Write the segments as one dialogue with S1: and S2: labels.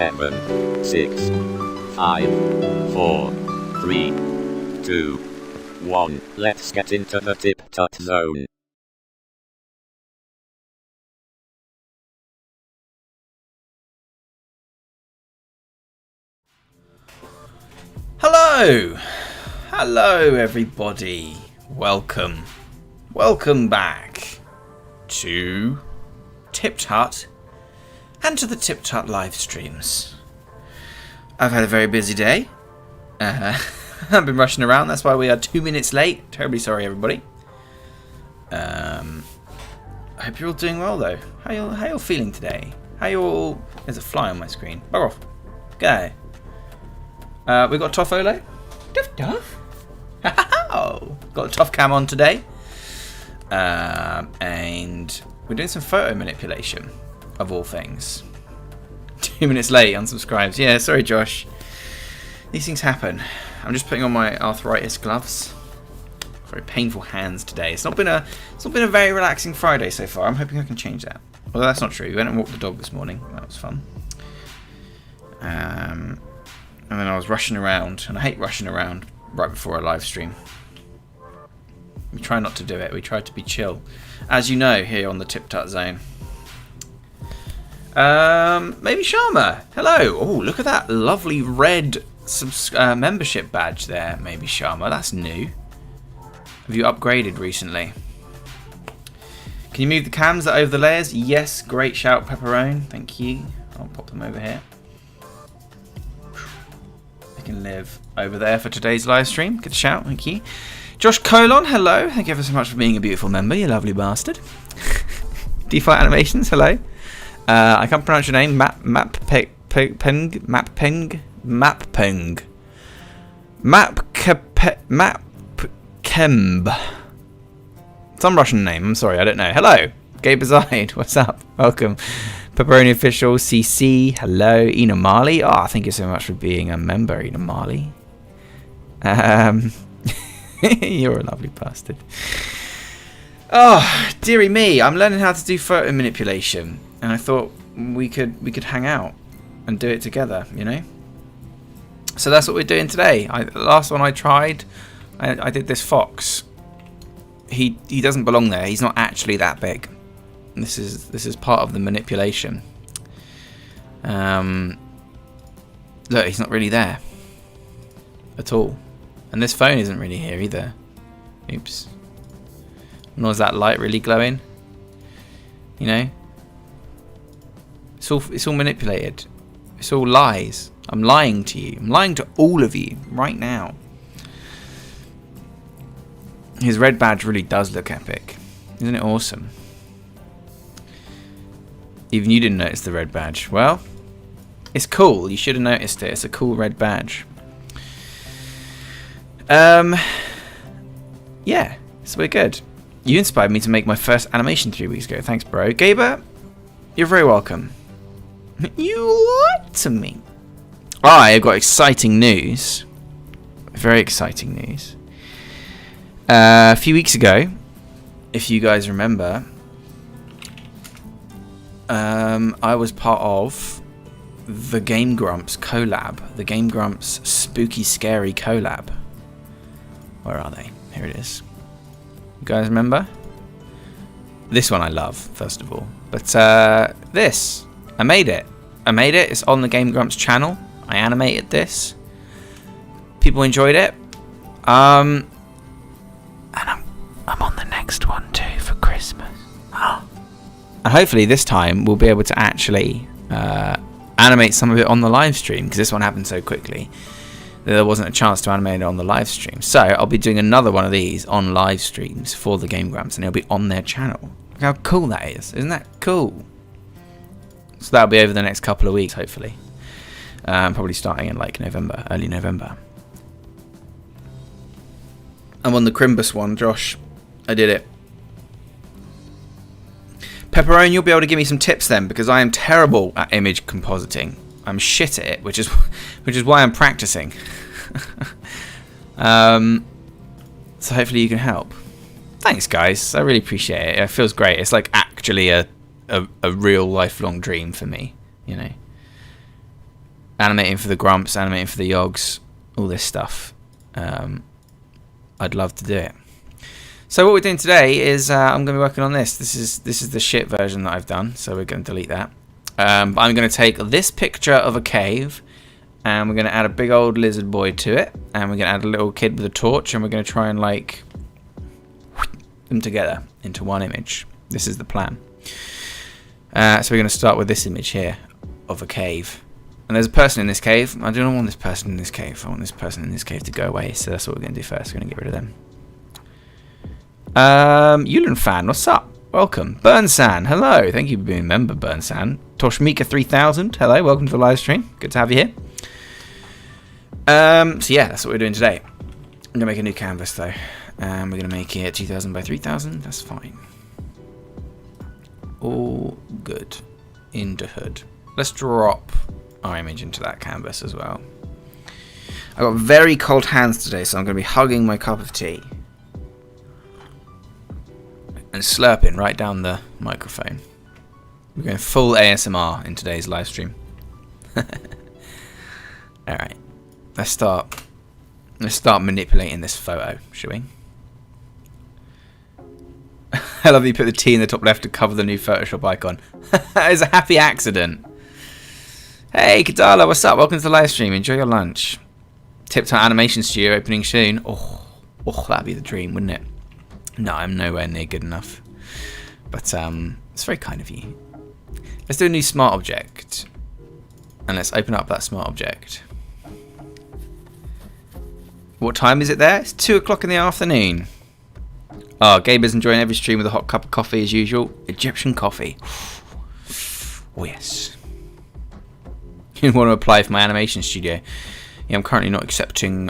S1: 7, 6, 5, 4, 3, 2, 1. Let's get into the TipTut zone.
S2: Hello! Hello everybody. Welcome back to TipTut and to the TipTut live streams. I've had a very busy day. I've been rushing around, that's why we are 2 minutes late. Terribly sorry everybody. I hope you're all doing well though. How you all feeling today? There's a fly on my screen. Bugger off. Go. We got Toffolo. Tuff. Got a Toff cam on today. And we're doing some photo manipulation, of all things. 2 minutes late, unsubscribes. Yeah, sorry Josh. These things happen. I'm just putting on my arthritis gloves. Very painful hands today. It's not been a very relaxing Friday so far. I'm hoping I can change that. Although that's not true. We went and walked the dog this morning. That was fun. And then I was rushing around, and I hate rushing around right before a live stream. We try not to do it. We try to be chill, as you know, here on the TipTut zone. Maybe Sharma. Hello. Oh, look at that lovely red membership badge there. Maybe Sharma. That's new. Have you upgraded recently? Can you move the cams that are over the layers? Yes. Great shout, Pepperone. Thank you. I'll pop them over here. I can live over there for today's live stream. Good shout, thank you. Josh Colon, hello. Thank you ever so much for being a beautiful member, you lovely bastard. Default Animations, hello. I can't pronounce your name. Mapkemb. Some Russian name, I'm sorry, I don't know. Hello. Gabe Azide, what's up? Welcome. Pepperoni Official, CC, hello. Ina Marley, thank you so much for being a member, Ina Marley. You're a lovely bastard. Oh, dearie me, I'm learning how to do photo manipulation, and I thought we could hang out and do it together, you know? So that's what we're doing today. The last one I tried, I did this fox. He doesn't belong there, he's not actually that big. This is part of the manipulation. Look, he's not really there at all, and this phone isn't really here either. Oops. Nor is that light really glowing. You know, it's all manipulated. It's all lies. I'm lying to you. I'm lying to all of you right now. His red badge really does look epic, isn't it awesome? Even you didn't notice the red badge. Well, it's cool. You should have noticed it. It's a cool red badge. Yeah, so we're good. You inspired me to make my first animation 3 weeks ago. Thanks, bro. Gaber, you're very welcome. You lied to me. I've got exciting news. Very exciting news. A few weeks ago, if you guys remember, I was part of the Game Grumps collab. The Game Grumps Spooky Scary collab. Where are they? Here it is. You guys remember? This one I love, first of all. But this, I made it. It's on the Game Grumps channel. I animated this. People enjoyed it. And I'm on the next one too for Christmas. And hopefully this time we'll be able to actually animate some of it on the live stream, because this one happened so quickly that there wasn't a chance to animate it on the live stream. So I'll be doing another one of these on live streams for the Game Grumps, and it'll be on their channel. Look how cool that is. Isn't that cool? So that'll be over the next couple of weeks, hopefully. Probably starting in like November, early November. I'm on the Crimbus one, Josh. I did it. Pepperoni, you'll be able to give me some tips then, because I am terrible at image compositing. I'm shit at it, which is why I'm practicing. So hopefully you can help. Thanks, guys. I really appreciate it. It feels great. It's like actually a real lifelong dream for me, you know. animating for the grumps, animating for the yogs, all this stuff. I'd love to do it. So what we're doing today is I'm going to be working on this. This is the shit version that I've done, so we're going to delete that. But I'm going to take this picture of a cave, and we're going to add a big old lizard boy to it, and we're going to add a little kid with a torch, and we're going to try and like them together into one image. This is the plan. So we're going to start with this image here of a cave. And there's a person in this cave. I don't want this person in this cave. I want this person in this cave to go away. So that's what we're going to do first. We're going to get rid of them. Yulin fan, what's up? Welcome. Burnsan, hello. Thank you for being a member, Burnsan. Toshmika 3000, hello. Welcome to the live stream. Good to have you here. So yeah, that's what we're doing today. I'm going to make a new canvas though. We're going to make it 2000 by 3000. That's fine. All good. Into hood. Let's drop our image into that canvas as well. I've got very cold hands today, so I'm going to be hugging my cup of tea and slurping right down the microphone. We're going full ASMR in today's live stream. Alright, let's start manipulating this photo, shall we? I love that you put the T in the top left to cover the new Photoshop icon. It's a happy accident. Hey, Kadala, what's up? Welcome to the live stream. Enjoy your lunch. TipTut Animation Studio opening soon. Oh, that'd be the dream, wouldn't it? No, I'm nowhere near good enough. But it's very kind of you. Let's do a new smart object. And let's open up that smart object. What time is it there? It's 2 o'clock in the afternoon. Oh, Gaber's enjoying every stream with a hot cup of coffee as usual. Egyptian coffee. Oh, yes. You want to apply for my animation studio? Yeah, I'm currently not accepting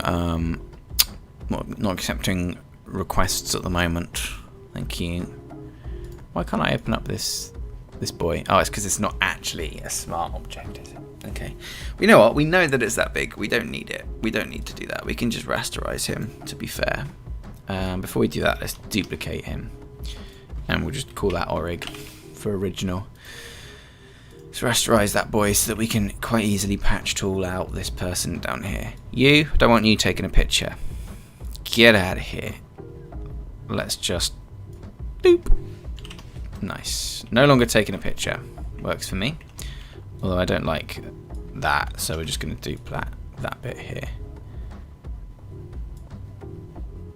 S2: requests at the moment. Thank you. Why can't I open up this boy? Oh, it's because it's not actually a smart object, is it? Okay. Well, you know what? We know that it's that big. We don't need it. We don't need to do that. We can just rasterize him, to be fair. Before we do that, let's duplicate him. And we'll just call that orig for original. Let's rasterize that boy so that we can quite easily patch tool out this person down here. You, don't want you taking a picture. Get out of here. Let's just doop. Nice. No longer taking a picture. Works for me. Although I don't like that, so we're just going to dupe that bit here.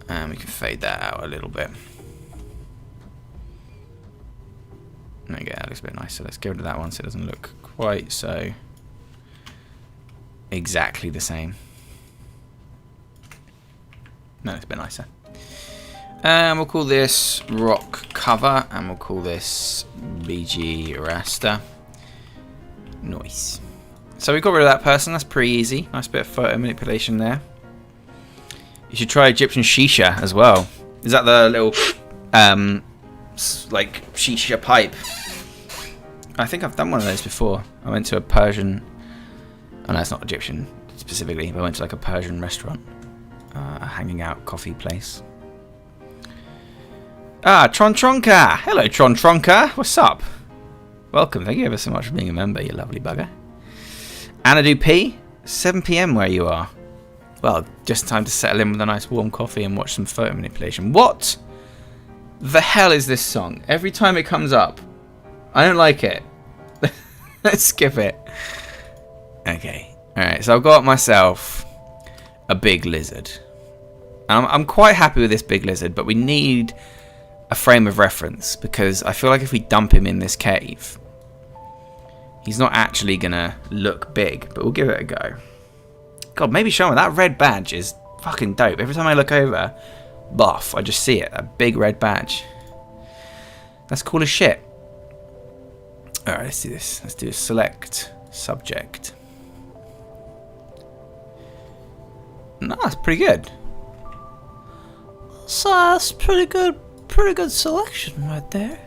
S2: And we can fade that out a little bit. There we go, that looks a bit nicer. Let's get rid of that one so it doesn't look quite so exactly the same. No, it's a bit nicer. And we'll call this rock cover, and we'll call this BG raster. Nice. So we got rid of that person. That's pretty easy. Nice bit of photo manipulation there. You should try Egyptian shisha as well. Is that the little like shisha pipe? I think I've done one of those before. I went to a Persian. Oh no, it's not Egyptian specifically. But I went to like a Persian restaurant, a hanging out coffee place. Ah, Tronka! Hello, Tronka. What's up? Welcome. Thank you ever so much for being a member, you lovely bugger. Anadu P, 7 PM where you are. Well, just time to settle in with a nice warm coffee and watch some photo manipulation. What the hell is this song? Every time it comes up, I don't like it. Let's skip it. Okay. Alright, so I've got myself a big lizard. I'm quite happy with this big lizard, but we need a frame of reference because I feel like if we dump him in this cave, he's not actually going to look big, but we'll give it a go. God, maybe show me. That red badge is fucking dope. Every time I look over, buff, I just see it. A big red badge. That's cool as shit. Alright, let's do this. Let's do a select subject. No, that's pretty good.
S3: So that's pretty good selection right there.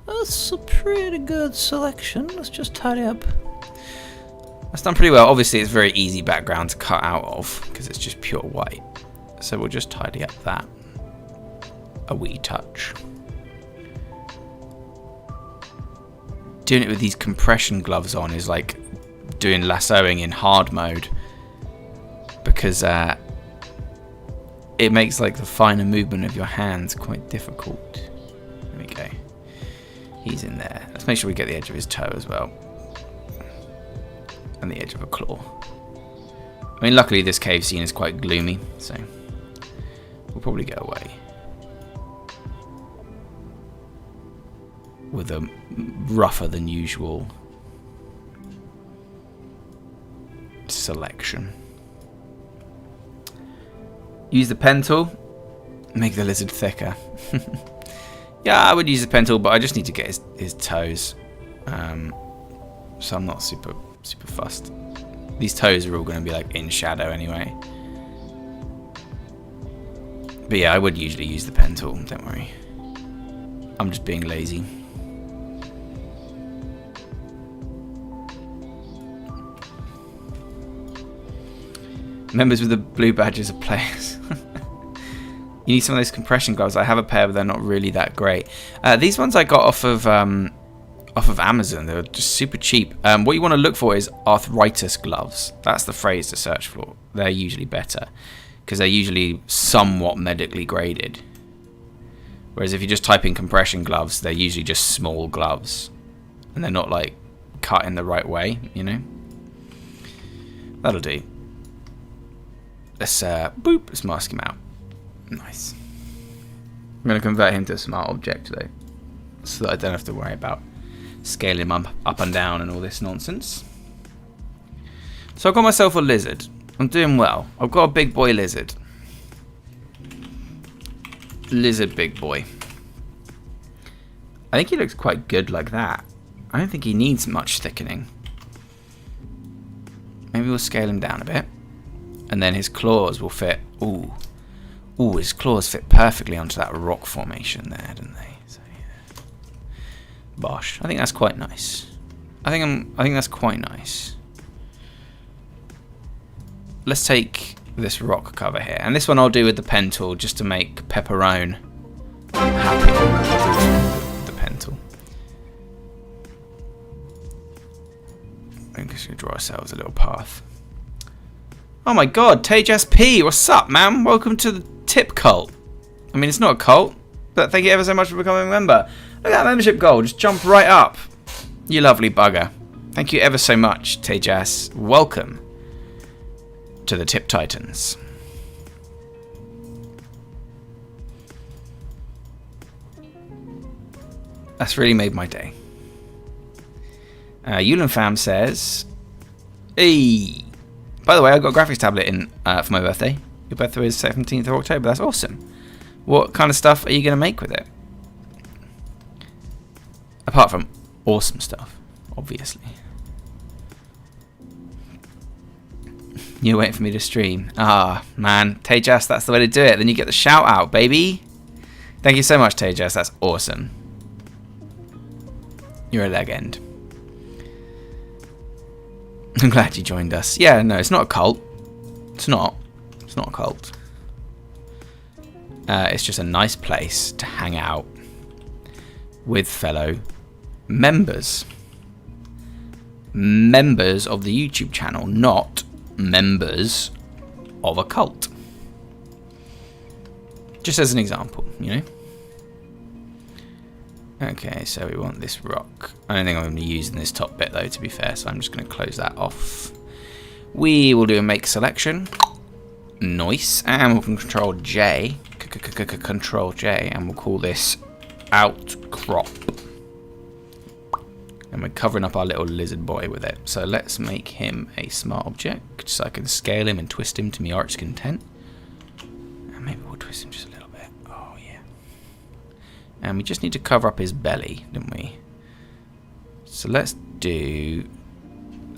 S3: That's a pretty good selection. Let's just tidy up.
S2: That's done pretty well. Obviously, it's a very easy background to cut out of because it's just pure white. So we'll just tidy up that a wee touch. Doing it with these compression gloves on is like doing lassoing in hard mode, because it makes like the finer movement of your hands quite difficult. There we go. He's in there. Let's make sure we get the edge of his toe as well, and the edge of a claw. I mean, luckily this cave scene is quite gloomy, so we'll probably go away with a rougher than usual selection. Use the pen tool, make the lizard thicker. Yeah, I would use the pen tool, but I just need to get his toes, so I'm not super fussed. These toes are all going to be like in shadow anyway. But yeah, I would usually use the pen tool, don't worry. I'm just being lazy. Members with the blue badges are players. You need some of those compression gloves. I have a pair, but they're not really that great. These ones I got off of Amazon. They're just super cheap. What you want to look for is arthritis gloves. That's the phrase to search for. They're usually better because they're usually somewhat medically graded. Whereas if you just type in compression gloves, they're usually just small gloves, and they're not like cut in the right way. You know. That'll do. Let's let's mask him out. Nice. I'm going to convert him to a smart object though, so that I don't have to worry about scaling him up and down and all this nonsense. So I've got myself a lizard. I'm doing well. I've got a big boy lizard. Lizard big boy. I think he looks quite good like that. I don't think he needs much thickening. Maybe we'll scale him down a bit. And then his claws will fit. Ooh, his claws fit perfectly onto that rock formation there, didn't they? So yeah. Bosh. I think that's quite nice. I think that's quite nice. Let's take this rock cover here, and this one I'll do with the pen tool just to make Pepperone happy with the pen tool. I'm just gonna draw ourselves a little path. Oh my god, Tage SP, what's up, man? Welcome to the Tip Cult. I mean, it's not a cult, but thank you ever so much for becoming a member. Look at that membership goal, just jump right up. You lovely bugger. Thank you ever so much, Tejas. Welcome to the Tip Titans. That's really made my day. Yulin Fam says, hey. By the way, I got a graphics tablet in for my birthday. Your birthday is 17th of October. That's awesome. What kind of stuff are you going to make with it? Apart from awesome stuff, obviously. You're waiting for me to stream. Ah, man. Tejas, that's the way to do it. Then you get the shout out, baby. Thank you so much, Tejas. That's awesome. You're a legend. I'm glad you joined us. Yeah, no, it's not a cult. It's not. It's not a cult. It's just a nice place to hang out with fellow members. Members of the YouTube channel, not members of a cult. Just as an example, you know? Okay, so we want this rock. I don't think I'm going to be using this top bit though, to be fair, so I'm just going to close that off. We will do a make selection. Nice. And we'll control J. Control J, and we'll call this outcrop. And we're covering up our little lizard boy with it. So let's make him a smart object so I can scale him and twist him to my art's content. And maybe we'll twist him just a little bit. Oh yeah. And we just need to cover up his belly, don't we? So let's actually,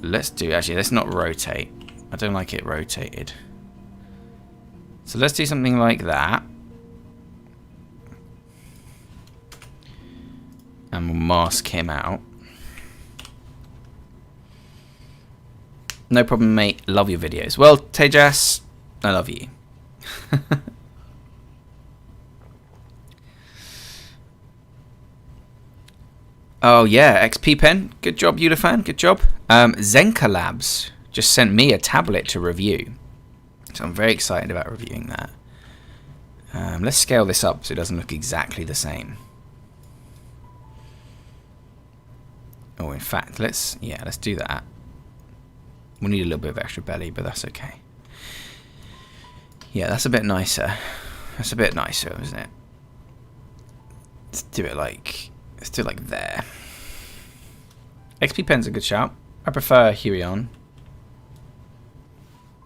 S2: let's not rotate. I don't like it rotated. So let's do something like that. And we'll mask him out. No problem, mate. Love your videos. Well, Tejas, I love you. Oh yeah, XP Pen. Good job, Ulifan. Good job. Zenka Labs just sent me a tablet to review. So I'm very excited about reviewing that. Let's scale this up so it doesn't look exactly the same. Oh, in fact, let's do that. We'll need a little bit of extra belly, but that's okay. Yeah, that's a bit nicer. That's a bit nicer, isn't it? Let's do it like there. XP Pen's a good shout. I prefer Huion.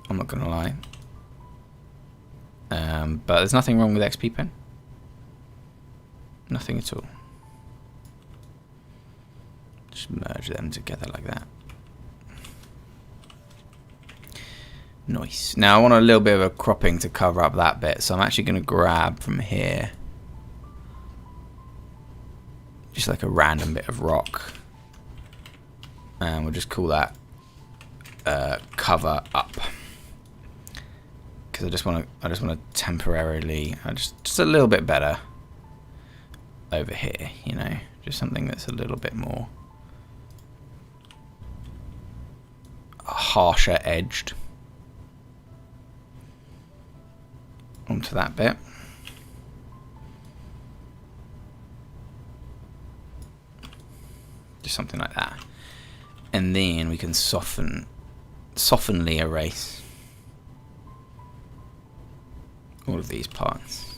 S2: I'm not gonna lie. But there's nothing wrong with XP Pen. Nothing at all. Just merge them together like that. Nice. Now I want a little bit of a cropping to cover up that bit, so I'm actually going to grab from here just like a random bit of rock, and we'll just call that cover up, because I just want to temporarily just a little bit better over here, you know, just something that's a little bit more harsher edged onto that bit. Just something like that. And then we can softenly erase all of these parts.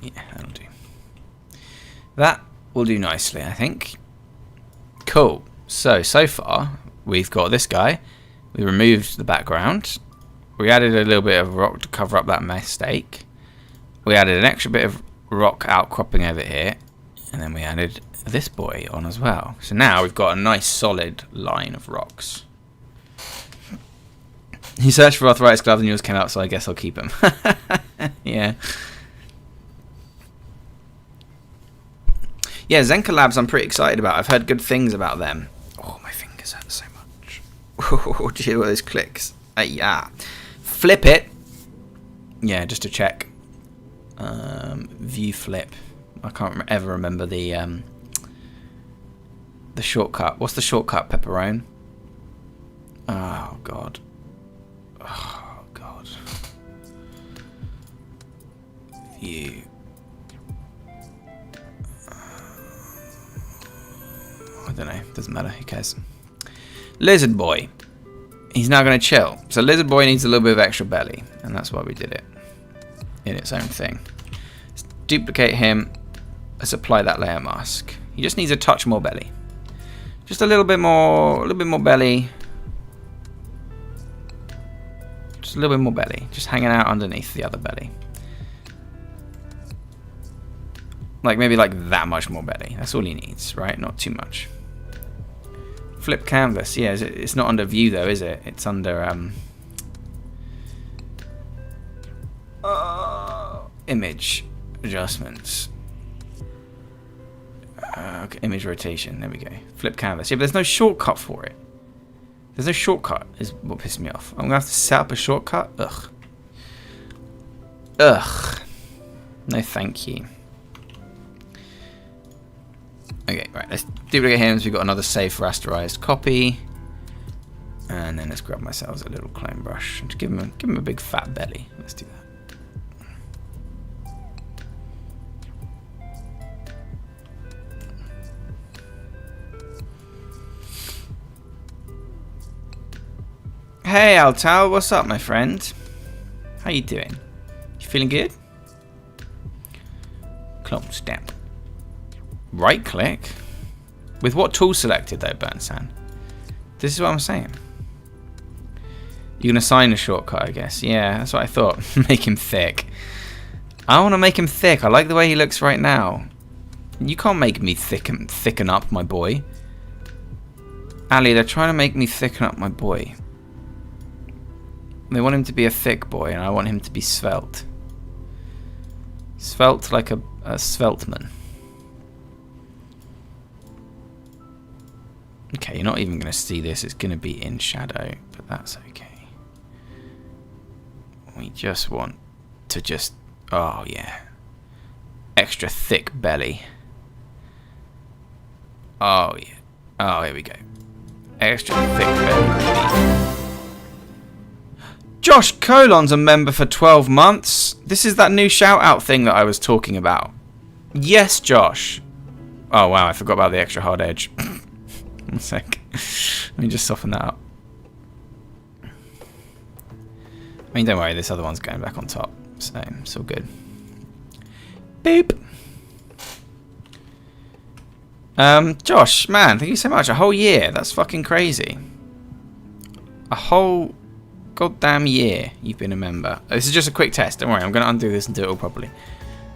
S2: Yeah, that'll do. That will do nicely, I think. Cool. So far, we've got this guy. We removed the background. We added a little bit of rock to cover up that mistake. We added an extra bit of rock outcropping over here. And then we added this boy on as well. So now we've got a nice solid line of rocks. He searched for arthritis gloves and yours came out, so I guess I'll keep them. Yeah. Yeah, Zenka Labs I'm pretty excited about. I've heard good things about them. Oh, my fingers hurt so much. Oh, do you hear all those clicks? Yeah. Flip it. Yeah, just to check. View flip. I can't ever remember the shortcut. What's the shortcut, Pepperone? Oh, God. Oh, God. View. I don't know. Doesn't matter. Who cares? Lizard Boy. He's now going to chill. So Lizard Boy needs a little bit of extra belly. And that's why we did it. In its own thing. Let's duplicate him. Let's apply that layer mask. He just needs a touch more belly. Just a little bit more belly. Just a little bit more belly. Just hanging out underneath the other belly. Like maybe like that much more belly. That's all he needs, right? Not too much. Flip canvas. Yeah, it's not under view though, is it? It's under image adjustments. Okay, image rotation. There we go. Flip canvas. Yeah, but there's no shortcut for it. There's no shortcut is what pissed me off. I'm going to have to set up a shortcut. Ugh. Ugh. No thank you. Okay, right. Let's duplicate him. So we've got another safe rasterized copy. And then let's grab myself a little clone brush. And just give him a big fat belly. Let's do that. Hey Altal, what's up, my friend? How you doing? You feeling good? Clone stamp. Right click. With what tool selected though, Burnsan? This is what I'm saying. You can assign a shortcut, I guess. Yeah, that's what I thought. Make him thick. I want to make him thick. I like the way he looks right now. You can't make me thicken up, my boy. Ali, they're trying to make me thicken up my boy. They want him to be a thick boy, and I want him to be svelte. Svelte like a svelteman. Okay, you're not even going to see this. It's going to be in shadow, but that's okay. We just want to oh yeah. Extra thick belly. Oh, yeah. Oh, here we go. Extra thick belly. Josh Colon's a member for 12 months. This is that new shout-out thing that I was talking about. Yes, Josh. Oh, wow, I forgot about the extra hard edge. 1 sec. Let me just soften that up. I mean, don't worry, this other one's going back on top. So, it's all good. Boop. Josh, man, thank you so much. A whole year. That's fucking crazy. A whole goddamn year you've been a member. This is just a quick test. Don't worry, I'm going to undo this and do it all properly.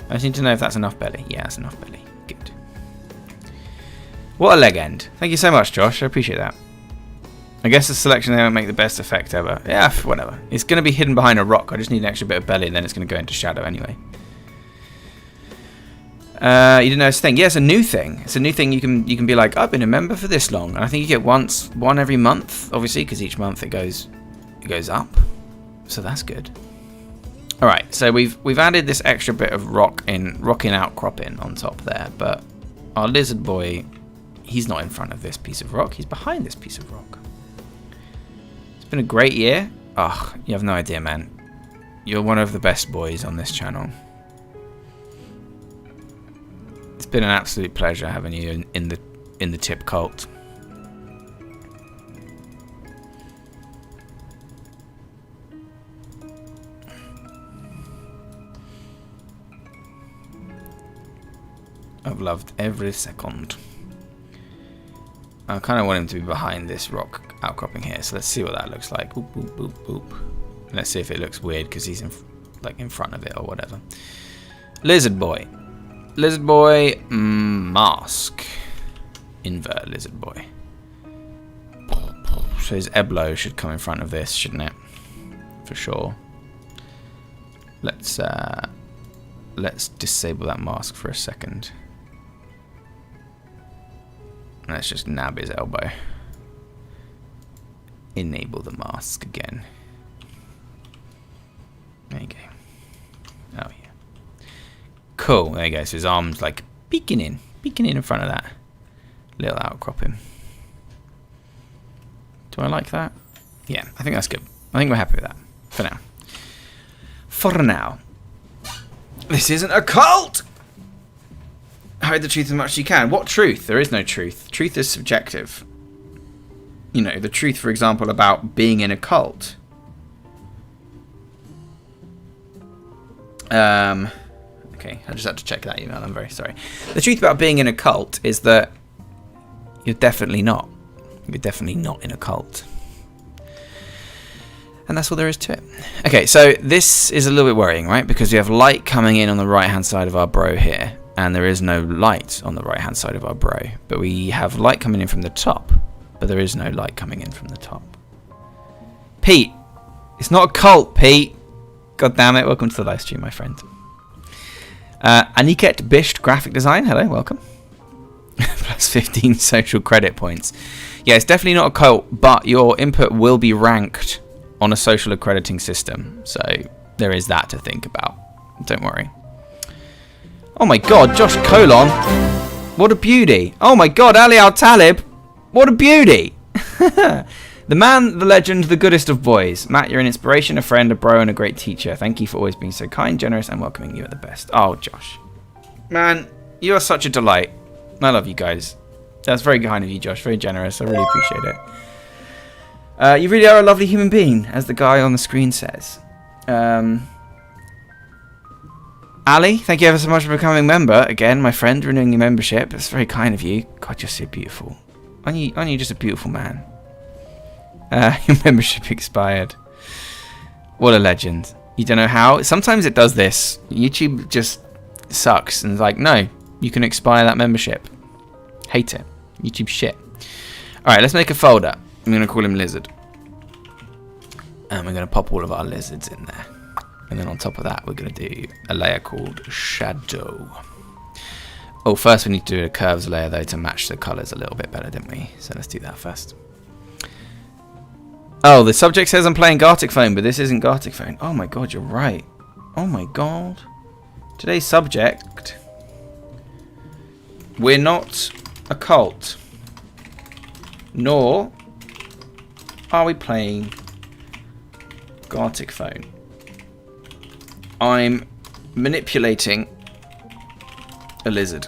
S2: I just need to know if that's enough belly. Yeah, that's enough belly. Good. What a leg end. Thank you so much, Josh. I appreciate that. I guess the selection there won't make the best effect ever. Yeah, whatever. It's going to be hidden behind a rock. I just need an extra bit of belly and then it's going to go into shadow anyway. You didn't know it's a thing. Yeah, it's a new thing. It's a new thing. You can be like, I've been a member for this long, and I think you get one every month, obviously, because each month it goes up. So that's good. All right, so we've added this extra bit of rocking outcropping on top there, but our lizard boy, he's not in front of this piece of rock. He's behind this piece of rock. It's been a great year. Oh, you have no idea, man. You're one of the best boys on this channel. It's been an absolute pleasure having you in the tip cult. I've loved every second. I kind of want him to be behind this rock outcropping here, so let's see what that looks like. Boop, boop, boop, boop. Let's see if it looks weird because he's in front of it or whatever. Lizard boy. Lizard boy, mask. Invert lizard boy. So his eblo should come in front of this, shouldn't it? For sure. Let's disable that mask for a second. Let's just nab his elbow. Enable the mask again. There you go. Oh yeah. Cool, there you go. So his arm's like peeking in front of that little outcropping. Do I like that? Yeah, I think that's good. I think we're happy with that for now. For now. This isn't a cult! Hide the truth as much as you can. What truth? There is no truth. Truth is subjective. You know, the truth, for example, about being in a cult. Okay, I just had to check that email. I'm very sorry. The truth about being in a cult is that you're definitely not. You're definitely not in a cult. And that's all there is to it. Okay, so this is a little bit worrying, right? Because we have light coming in on the right-hand side of our bro here, and there is no light on the right-hand side of our bro. But we have light coming in from the top, but there is no light coming in from the top. Pete! It's not a cult, Pete! God damn it, welcome to the live stream, my friend. Aniket Bisht Graphic Design, hello, welcome. Plus 15 social credit points. Yeah, it's definitely not a cult, but your input will be ranked on a social accrediting system. So there is that to think about. Don't worry. Oh my god, Josh Colon. What a beauty. Oh my god, Ali Al-Talib. What a beauty. The man, the legend, the goodest of boys. Matt, you're an inspiration, a friend, a bro, and a great teacher. Thank you for always being so kind, generous, and welcoming. You are the best. Oh, Josh. Man, you are such a delight. I love you guys. That's very kind of you, Josh. Very generous. I really appreciate it. You really are a lovely human being, as the guy on the screen says. Ali, thank you ever so much for becoming a member. Again, my friend, renewing your membership. It's very kind of you. God, you're so beautiful. Aren't you just a beautiful man? Your membership expired. What a legend. You don't know how? Sometimes it does this. YouTube just sucks and is like, no, you can expire that membership. Hate it. YouTube shit. Alright, let's make a folder. I'm going to call him Lizard. And we're going to pop all of our lizards in there. And then on top of that, we're going to do a layer called Shadow. Oh, first we need to do a curves layer, though, to match the colours a little bit better, didn't we? So let's do that first. Oh, the subject says I'm playing Gartic Phone, but this isn't Gartic Phone. Oh my god, you're right. Oh my god. Today's subject... We're not a cult, nor are we playing Gartic Phone. I'm manipulating a lizard.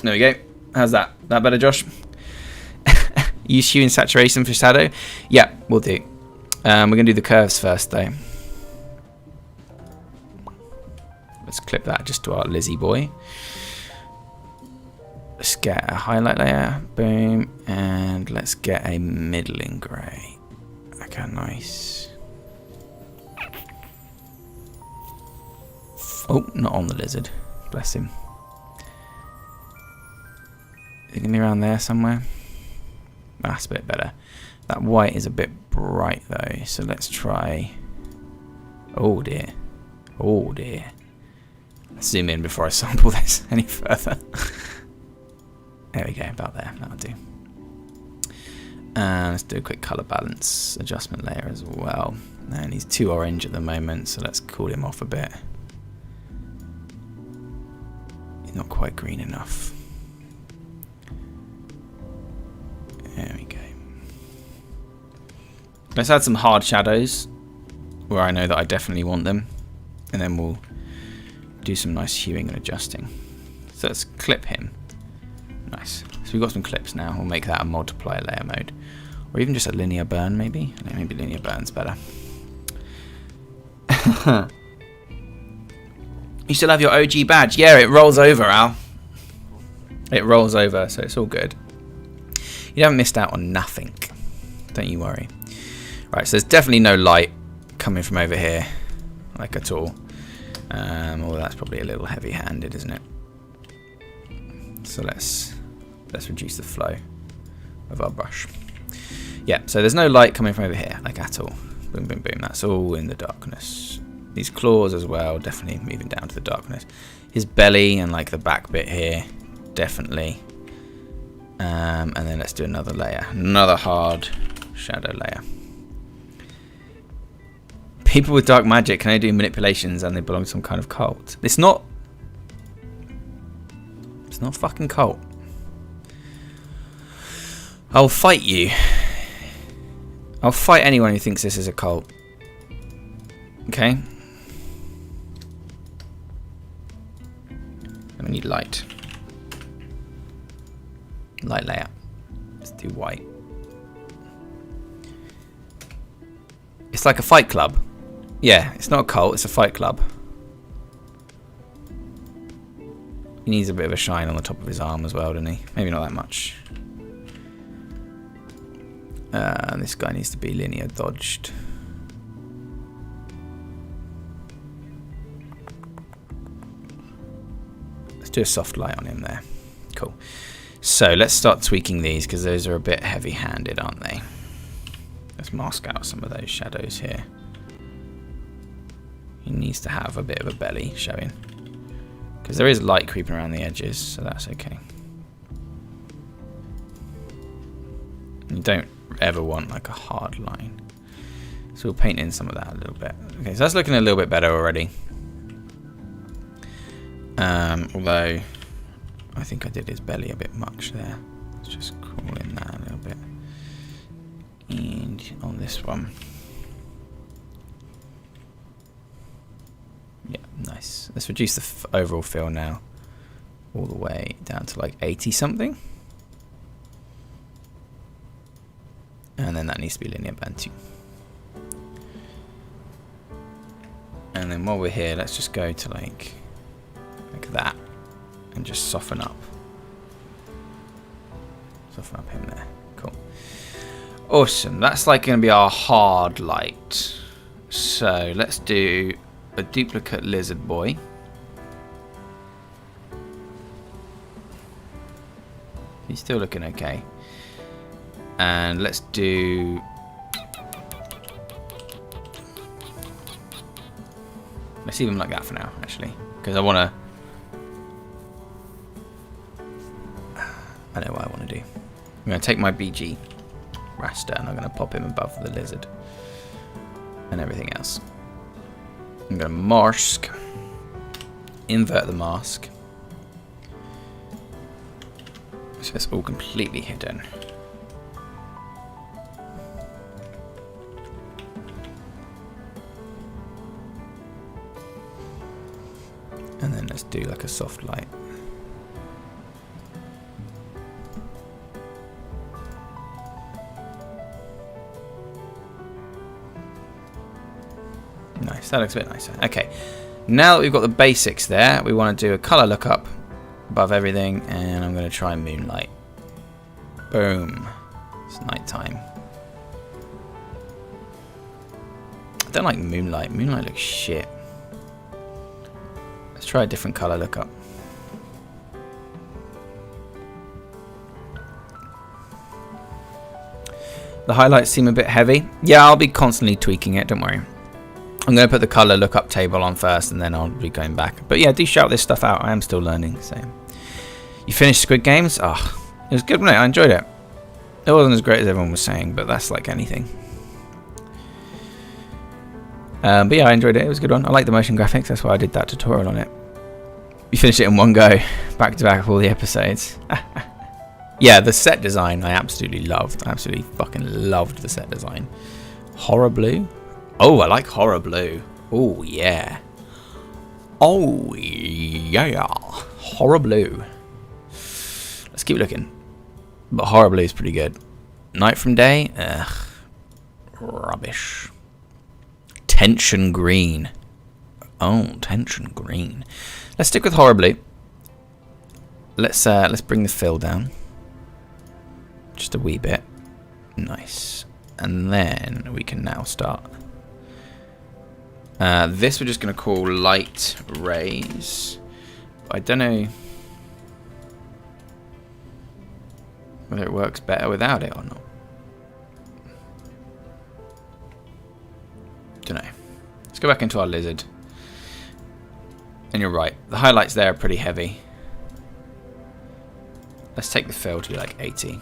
S2: There we go. How's that? That better, Josh? Use hue and saturation for shadow? Yeah, we'll do. We're going to do the curves first, though. Let's clip that just to our Lizzie boy. Let's get a highlight layer. Boom. And let's get a middling grey. Okay, nice. Oh, not on the lizard. Bless him. Is it going to be around there somewhere? That's a bit better. That white is a bit bright though, so let's try... Oh dear. Oh dear. Let's zoom in before I sample this any further. There we go, about there. That'll do. And let's do a quick colour balance adjustment layer as well. And he's too orange at the moment, so let's cool him off a bit. He's not quite green enough. There we go. Let's add some hard shadows where I know that I definitely want them, and then we'll do some nice huing and adjusting. So let's clip him. Nice. So we've got some clips now. We'll make that a multiplier layer mode, or even just a linear burn maybe. Maybe linear burn's better. You still have your OG badge? Yeah, it rolls over, Al. It rolls over, so it's all good. You haven't missed out on nothing. Don't you worry. Right, so there's definitely no light coming from over here, like at all. Well, that's probably a little heavy-handed, isn't it? So let's reduce the flow of our brush. Yeah, so there's no light coming from over here, like at all. Boom, boom, boom. That's all in the darkness. These claws as well, definitely moving down to the darkness. His belly and like the back bit here, definitely. And then let's do another layer, another hard shadow layer. People with dark magic, can they do manipulations and they belong to some kind of cult? It's not a fucking cult. I'll fight you. I'll fight anyone who thinks this is a cult. Okay? And we need light. Light layer. Let's do white. It's like a fight club. Yeah, it's not a cult, it's a fight club. He needs a bit of a shine on the top of his arm as well, doesn't he? Maybe not that much. This guy needs to be linear dodged. Let's do a soft light on him there. Cool. So let's start tweaking these because those are a bit heavy-handed, aren't they? Let's mask out some of those shadows here. He needs to have a bit of a belly showing because there is light creeping around the edges, so that's okay. You don't ever want like a hard line, so we'll paint in some of that a little bit. Okay, so that's looking a little bit better already. Although I think I did his belly a bit much there. Let's just crawl in that a little bit. And on this one, yeah, nice. Let's reduce the overall fill now all the way down to like 80 something. And then that needs to be linear band too. And then while we're here, let's just go to like that and just soften up him there. Cool. Awesome. That's like going to be our hard light. So let's do a duplicate lizard boy. He's still looking okay. And let's do... Let's leave him like that for now, actually. Because I want to... I know what I want to do. I'm going to take my BG raster and I'm going to pop him above the lizard. And everything else. I'm going to mask. Invert the mask. So it's all completely hidden. And then let's do like a soft light. Nice, that looks a bit nicer. Okay, now that we've got the basics there, we want to do a color lookup above everything, and I'm going to try moonlight. Boom. It's nighttime. I don't like moonlight. Moonlight looks shit. Let's try a different color lookup. The highlights seem a bit heavy. Yeah, I'll be constantly tweaking it, don't worry. I'm going to put the color lookup table on first, and then I'll be going back. But yeah, do shout this stuff out. I am still learning. So, you finished Squid Games? Oh, it was good, wasn't it? I enjoyed it. It wasn't as great as everyone was saying, but that's like anything. But yeah, I enjoyed it. It was a good one. I like the motion graphics. That's why I did that tutorial on it. You finished it in one go, back to back with all the episodes. Yeah, the set design I absolutely loved. I absolutely fucking loved the set design. Horror blue. Oh, I like horror blue. Oh yeah. Oh yeah. Horror blue. Let's keep looking. But horror blue is pretty good. Night from day. Ugh. Rubbish. Tension green. Oh, tension green. Let's stick with horror blue. Let's bring the fill down. Just a wee bit. Nice. And then we can now start. This we're just going to call light rays. I don't know whether it works better without it or not. Don't know. Let's go back into our lizard. And you're right. The highlights there are pretty heavy. Let's take the fill to like 80.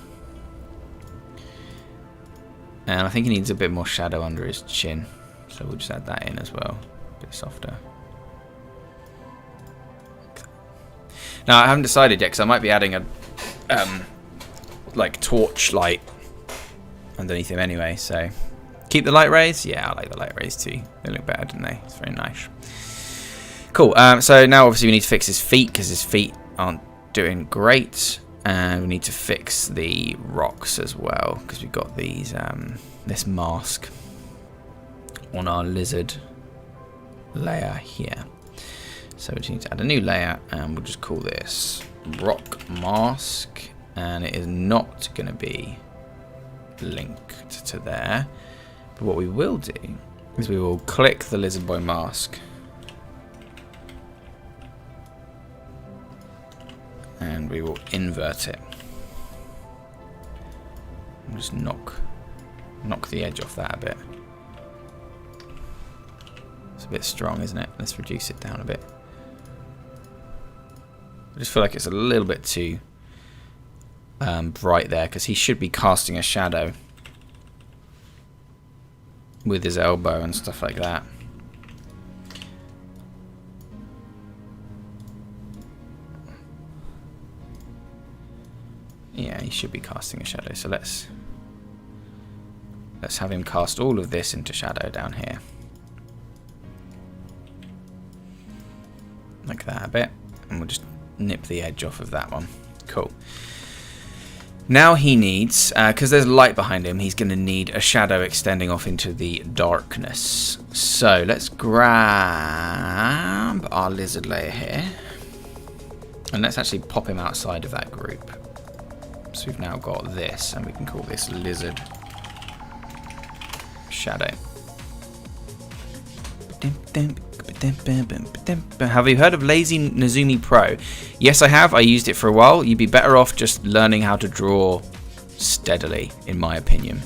S2: And I think he needs a bit more shadow under his chin. So we'll just add that in as well. A bit softer. Now I haven't decided yet because I might be adding a like torch light underneath him anyway. So keep the light rays. Yeah, I like the light rays too. They look better, don't they? It's very nice. Cool. So now obviously we need to fix his feet because his feet aren't doing great, and we need to fix the rocks as well because we've got these this mask on our lizard layer here. So we just need to add a new layer, and we'll just call this rock mask, and it is not going to be linked to there. But what we will do is we will click the lizard boy mask and we will invert it. And just knock the edge off that a bit. It's a bit strong, isn't it? Let's reduce it down a bit. I just feel like it's a little bit too bright there because he should be casting a shadow with his elbow and stuff like that. Yeah, he should be casting a shadow. So let's have him cast all of this into shadow down here. Like that a bit. And we'll just nip the edge off of that one. Cool. Now he needs, because there's light behind him, he's going to need a shadow extending off into the darkness. So let's grab our lizard layer here. And let's actually pop him outside of that group. So we've now got this, and we can call this lizard shadow. Have you heard of Lazy Nezumi Pro? Yes, I have. I used it for a while. You'd be better off just learning how to draw steadily, in my opinion.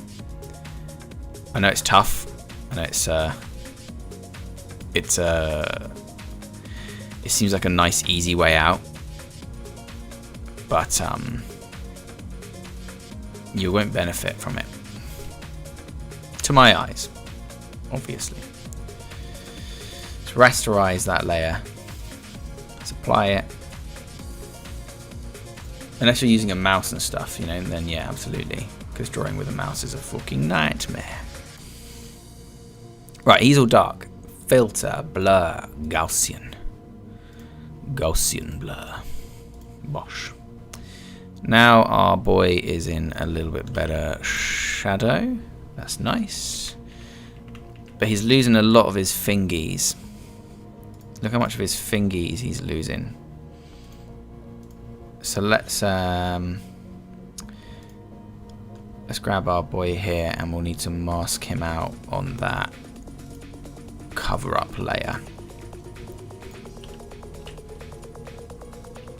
S2: I know it's tough. I know it seems like a nice, easy way out. But you won't benefit from it. To my eyes, obviously. Let's rasterize that layer. Let's apply it. Unless you're using a mouse and stuff, you know, then yeah, absolutely. Because drawing with a mouse is a fucking nightmare. Right, he's all dark. Filter, blur, Gaussian. Gaussian blur. Bosh. Now our boy is in a little bit better shadow. That's nice. But he's losing a lot of his fingies. Look how much of his fingies he's losing. So let's grab our boy here, and we'll need to mask him out on that cover up layer.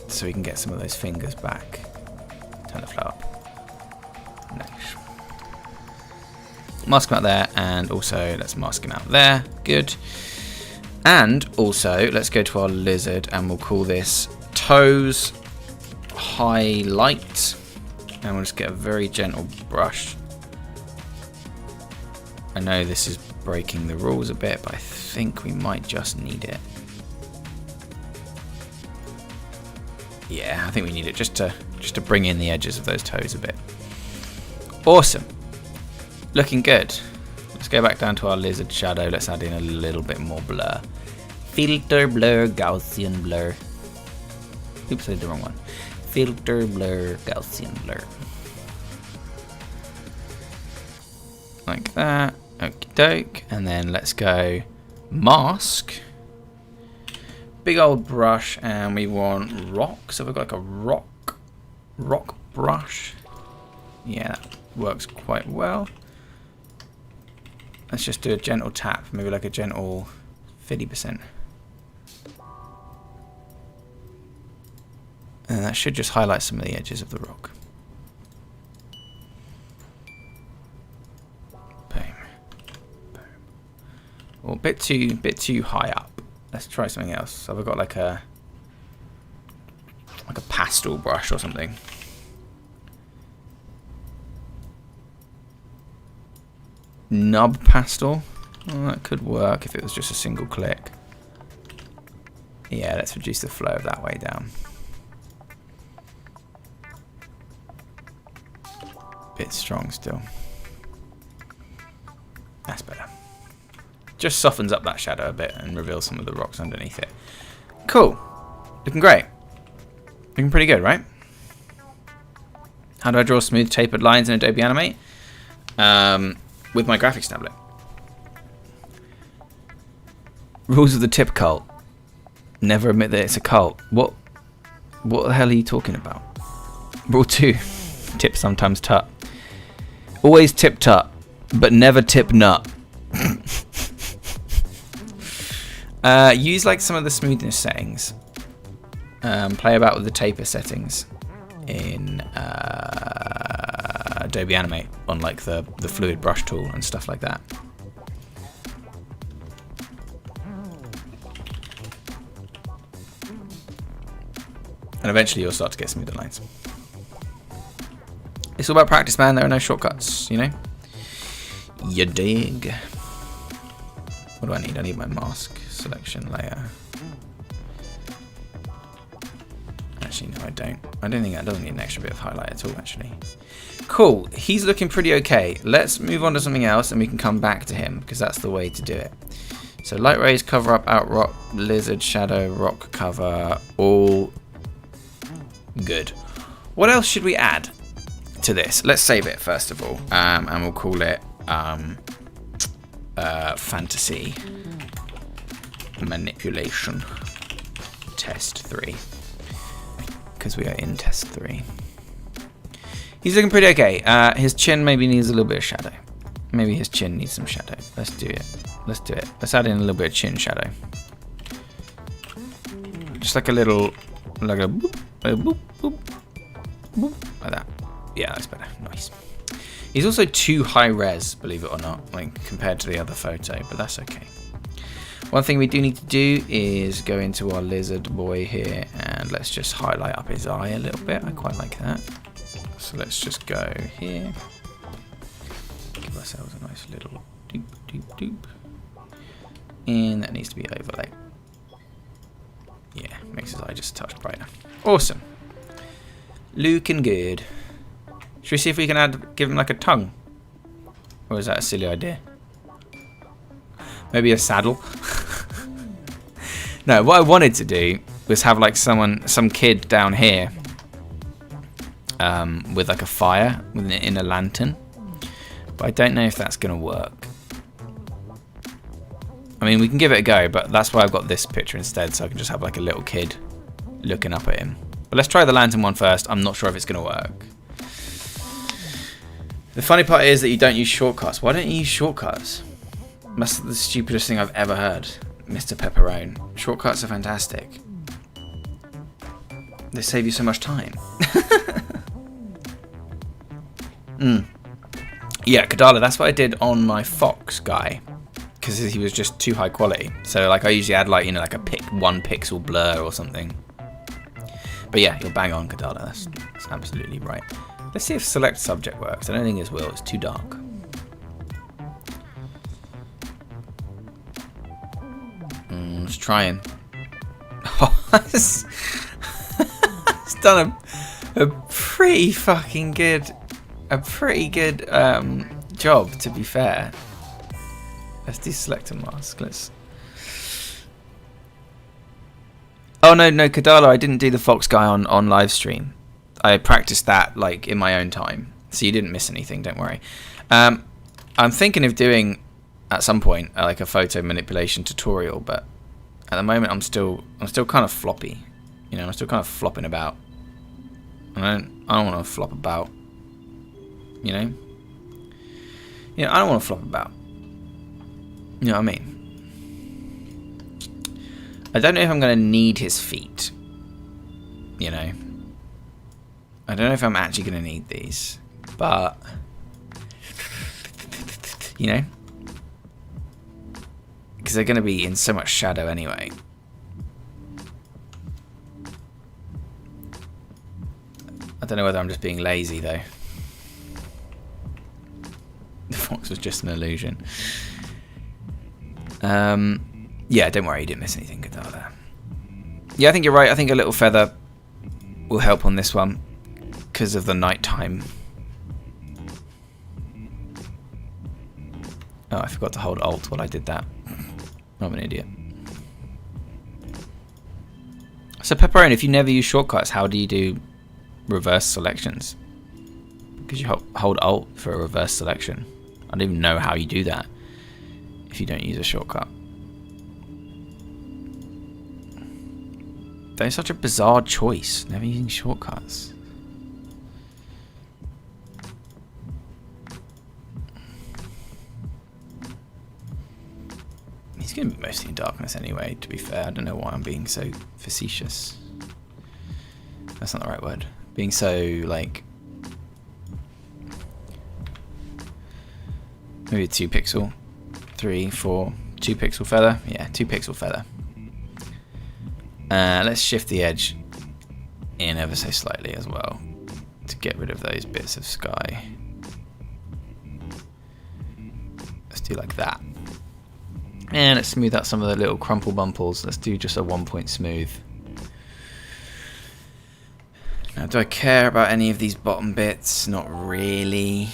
S2: So we can get some of those fingers back. Turn the flow up. Nice. Mask him out there, and also let's mask him out there. Good. And also let's go to our lizard, and we'll call this toes highlight, and we'll just get a very gentle brush. I know this is breaking the rules a bit, but I think we might just need it. Yeah, I think we need it just to bring in the edges of those toes a bit. Awesome. Looking good. Let's go back down to our lizard shadow. Let's add in a little bit more blur. Filter, blur, Gaussian blur. Oops, I did the wrong one. Filter, blur, Gaussian blur. Like that. Okie doke. And then let's go mask. Big old brush, and we want rock. So we've got like a rock brush. Yeah, that works quite well. Let's just do a gentle tap, maybe like a gentle 50%. And that should just highlight some of the edges of the rock. Boom. Boom. Well, a bit too high up. Let's try something else. So we've got like a pastel brush or something. Nub pastel. Well, that could work if it was just a single click. Yeah, let's reduce the flow of that way down. Bit strong still. That's better. Just softens up that shadow a bit and reveals some of the rocks underneath it. Cool. Looking great. Looking pretty good, right? How do I draw smooth tapered lines in Adobe Animate? With my graphics tablet. Rules of the tip cult. Never admit that it's a cult. What the hell are you talking about? Rule 2. Tip sometimes tut. Always tip tut, but never tip nut. Use like some of the smoothness settings. Play about with the taper settings in Adobe Animate on like the fluid brush tool and stuff like that. And eventually you'll start to get smoother lines. It's all about practice, man. There are no shortcuts, you know? You dig? What do I need? I need my mask selection layer. Actually, no, I don't. I don't think that doesn't need an extra bit of highlight at all, actually. Cool. He's looking pretty okay. Let's move on to something else and we can come back to him because that's the way to do it. So light rays, cover up, out rock, lizard, shadow, rock, cover, all good. What else should we add to this? Let's save it first of all, and we'll call it fantasy manipulation test 3 because we are in test 3. He's looking pretty okay. His chin maybe needs a little bit of shadow. Maybe his chin needs some shadow. Let's do it. Let's do it. Let's add in a little bit of chin shadow. Just like a little, like a boop, boop, boop, boop, like that. Yeah, that's better. Nice. He's also too high res, believe it or not, like compared to the other photo, but that's okay. One thing we do need to do is go into our lizard boy here and let's just highlight up his eye a little bit. I quite like that. So let's just go here. Give ourselves a nice little doop, doop, doop. And that needs to be overlay. Yeah, makes his eye just a touch brighter. Awesome. Looking good. Should we see if we can give him like a tongue? Or is that a silly idea? Maybe a saddle? No, what I wanted to do was have like some kid down here with like a fire in a lantern. But I don't know if that's going to work. I mean, we can give it a go, but that's why I've got this picture instead, so I can just have like a little kid looking up at him. But let's try the lantern one first. I'm not sure if it's going to work. The funny part is that you don't use shortcuts. Why don't you use shortcuts? That's the stupidest thing I've ever heard, Mr. Pepperone. Shortcuts are fantastic. They save you so much time. Yeah, Kadala, that's what I did on my Fox guy. Because he was just too high quality. So like I usually add like, you know, like a 1 pixel blur or something. But yeah, you're bang on, Kadala. That's absolutely right. Let's see if select subject works. I don't think it will. It's too dark. Let's try him. It's done a pretty fucking good, job, to be fair. Let's deselect a mask. Oh no, Kadala, I didn't do the Fox guy on Livestream. I practiced that like in my own time, so you didn't miss anything. Don't worry. I'm thinking of doing at some point like a photo manipulation tutorial, but at the moment I'm still kind of floppy. You know, I'm still kind of flopping about. I don't want to flop about. You know, I don't want to flop about. You know what I mean? I don't know if I'm going to need his feet. You know? I don't know if I'm actually going to need these. But... You know? Because they're going to be in so much shadow anyway. I don't know whether I'm just being lazy though. The fox was just an illusion. Yeah, don't worry, you didn't miss anything, Kadala. Yeah, I think you're right. I think a little feather will help on this one because of the nighttime. Oh, I forgot to hold Alt while I did that. I'm an idiot. So, Pepperoni, if you never use shortcuts, how do you do reverse selections? Because you hold Alt for a reverse selection. I don't even know how you do that if you don't use a shortcut. That is such a bizarre choice, never using shortcuts. He's going to be mostly in darkness anyway, to be fair. I don't know why I'm being so facetious. That's not the right word. Being so, like... Maybe a 2 pixel. 3, 4, 2 pixel feather. Yeah, 2 pixel feather. Let's shift the edge in ever so slightly as well to get rid of those bits of sky. Let's do like that. And let's smooth out some of the little crumple bumples. Let's do just a 1 point smooth. Now, do I care about any of these bottom bits? Not really.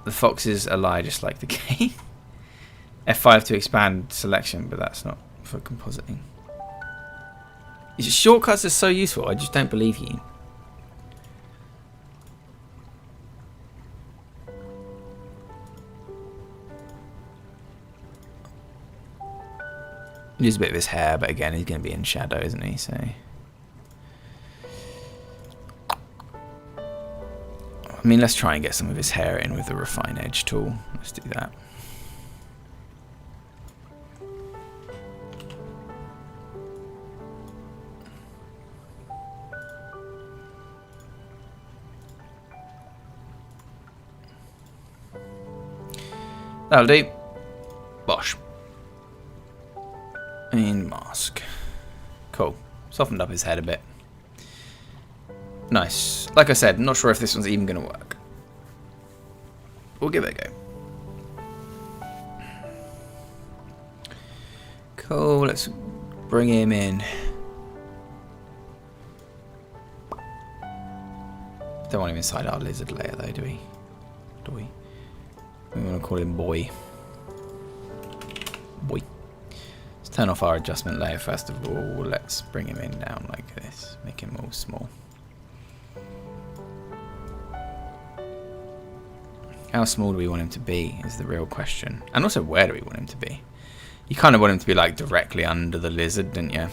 S2: The foxes lie just like the game. F5 to expand selection, but that's not for compositing. Shortcuts are so useful. I just don't believe you. Lose a bit of his hair, but again, he's going to be in shadow, isn't he? So, I mean, let's try and get some of his hair in with the Refine Edge tool. Let's do that. That'll do. Bosh. And mask. Cool. Softened up his head a bit. Nice. Like I said, I'm not sure if this one's even going to work. We'll give it a go. Cool. Let's bring him in. Don't want him inside our lizard layer though, do we? Do we? We want to call him boy. Boy. Let's turn off our adjustment layer first of all. Let's bring him in down like this. Make him all small. How small do we want him to be is the real question. And also, where do we want him to be? You kind of want him to be like directly under the lizard, didn't you?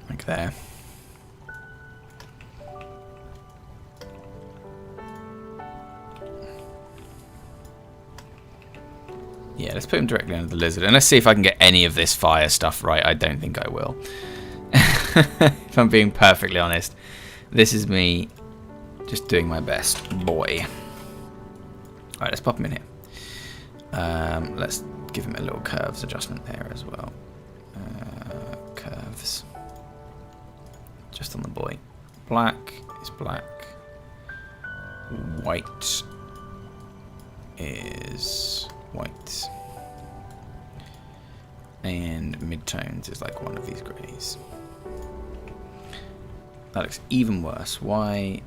S2: Like there. Yeah, let's put him directly under the lizard. And let's see if I can get any of this fire stuff right. I don't think I will. If I'm being perfectly honest. This is me just doing my best. Boy. Alright, let's pop him in here. Let's give him a little curves adjustment there as well. Curves. Just on the boy. Black is black. White is white. And midtones is like one of these greys. That looks even worse. Why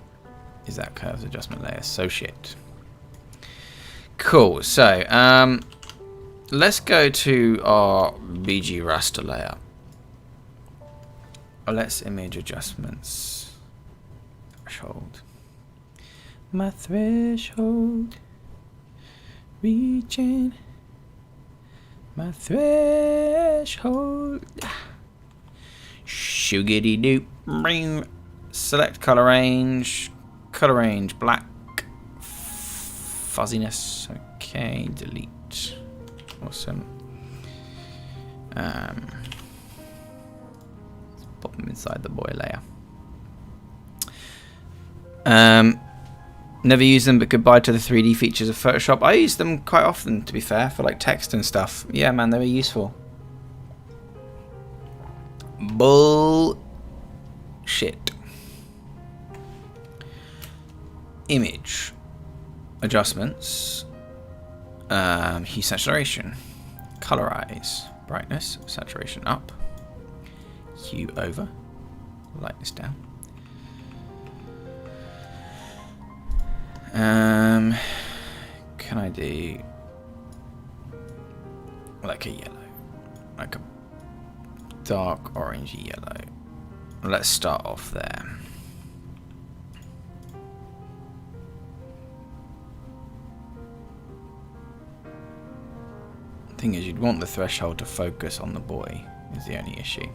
S2: is that curves adjustment layer so shit? Cool. So, let's go to our BG raster layer. Let's image adjustments. Threshold. My threshold. Reaching. My threshold. Sugary doop. Select color range black, fuzziness, okay, delete, awesome. Let's pop them inside the boy layer. Never use them, but goodbye to the 3D features of Photoshop. I use them quite often, to be fair, for like text and stuff. Yeah, man, they were useful. Bullshit. Image adjustments, hue saturation, colorize, brightness, saturation up, hue over, lightness down. Can I do like a yellow, like a dark orangey yellow? Let's start off there. Thing is, you'd want the threshold to focus on the boy, is the only issue.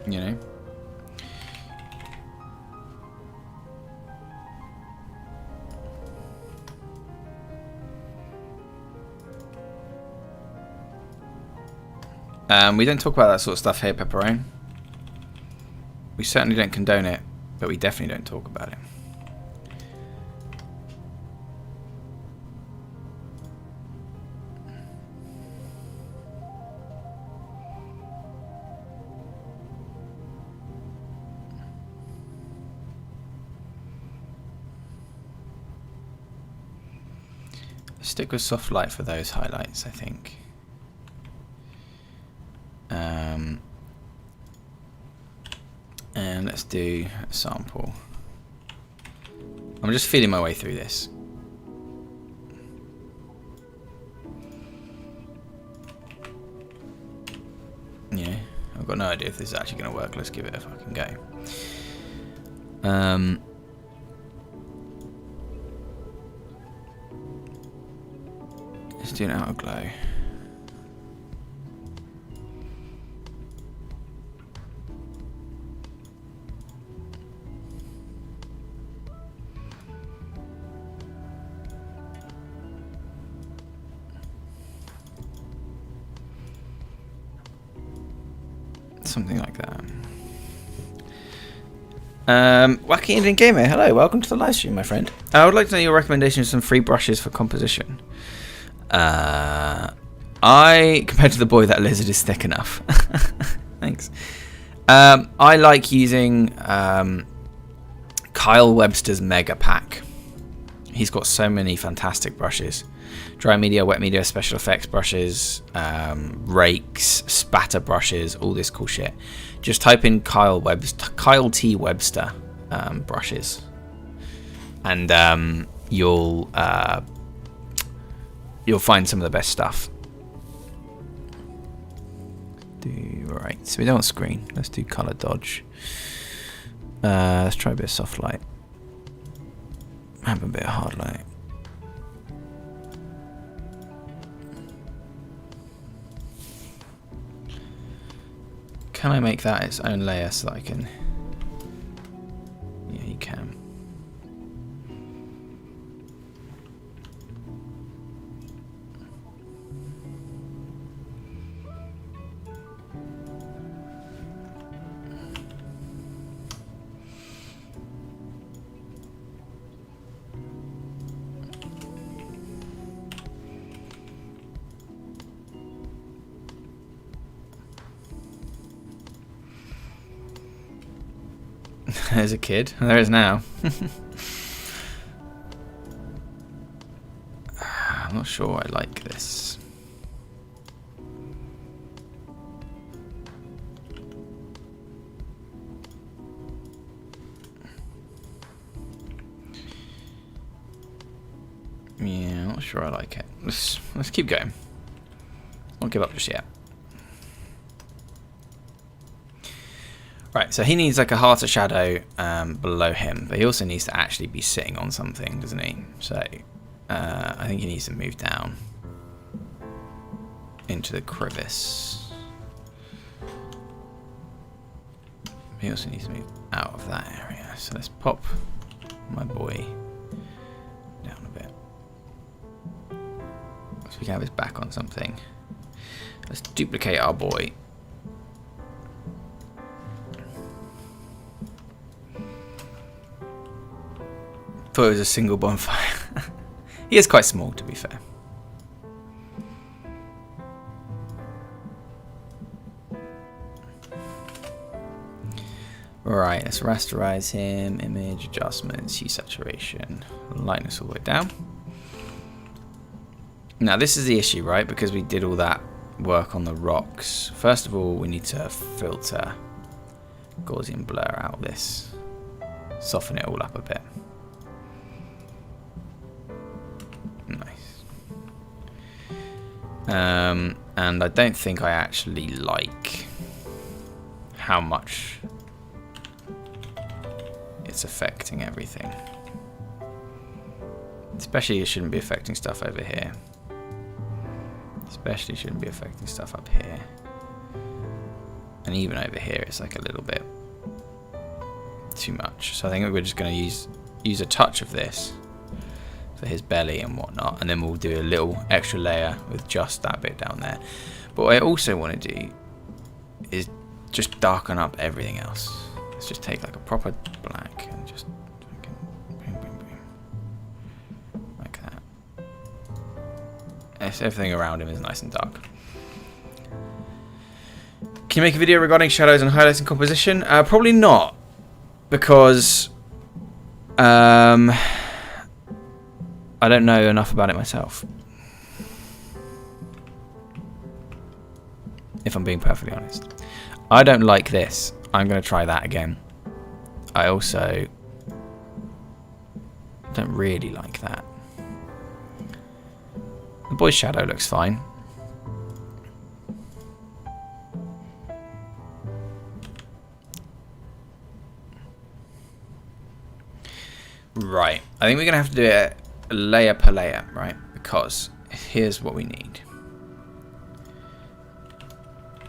S2: You know? We don't talk about that sort of stuff here, Pepperone. We certainly don't condone it, but we definitely don't talk about it. Stick with soft light for those highlights, I think. And let's do a sample. I'm just feeling my way through this. Yeah, I've got no idea if this is actually going to work. Let's give it a fucking go. Let's do an outer glow. Something like that. Wacky Indian Gamer, hello, welcome to the live stream, my friend. I would like to know your recommendation of some free brushes for composition. Compared to the boy, that lizard is thick enough. Thanks. I like using Kyle Webster's Mega Pack. He's got so many fantastic brushes. Dry media, wet media, special effects brushes, rakes, spatter brushes, all this cool shit. Just type in Kyle T. Webster brushes, and you'll find some of the best stuff. Right, so we don't want screen. Let's do color dodge. Let's try a bit of soft light. Have a bit of hard light. Can I make that its own layer so that I can... Yeah, you can. There's a kid. There is now. I'm not sure I like this. Yeah, I'm not sure I like it. Let's keep going. Don't give up just yet. Right, so he needs like a harder shadow below him, but he also needs to actually be sitting on something, doesn't he? So I think he needs to move down into the crevice. He also needs to move out of that area. So let's pop my boy down a bit. So we can have his back on something. Let's duplicate our boy. Thought it was a single bonfire. He is quite small, to be fair. Right, let's rasterize him. Image adjustments, hue saturation, lightness all the way down. Now this is the issue, right? Because we did all that work on the rocks. First of all, we need to filter Gaussian blur out this. Soften it all up a bit. Nice. And I don't think I actually like how much it's affecting everything. Especially it shouldn't be affecting stuff over here. Especially shouldn't be affecting stuff up here. And even over here it's like a little bit too much. So I think we're just going to use a touch of this for his belly and whatnot, and then we'll do a little extra layer with just that bit down there. But what I also want to do is just darken up everything else. Let's just take like a proper black and just boom, boom, boom, like that. Everything around him is nice and dark. Can you make a video regarding shadows and highlights and composition? Probably not, because I don't know enough about it myself, if I'm being perfectly honest. I don't like this. I'm going to try that again. I also don't really like that. The boy's shadow looks fine. Right. I think we're going to have to do it layer per layer, right? Because here's what we need.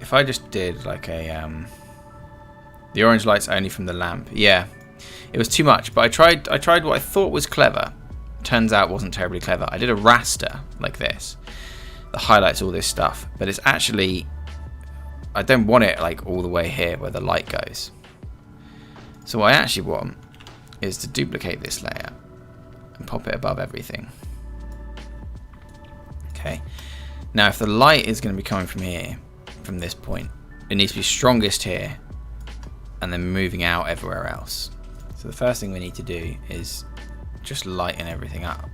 S2: If I just did like a the orange light's only from the lamp. Yeah, it was too much, but I tried what I thought was clever. Turns out it wasn't terribly clever. I did a raster like this that highlights all this stuff, but it's actually, I don't want it like all the way here where the light goes. So what I actually want is to duplicate this layer and pop it above everything. Okay. Now if the light is going to be coming from here, from this point, it needs to be strongest here and then moving out everywhere else. So the first thing we need to do is just lighten everything up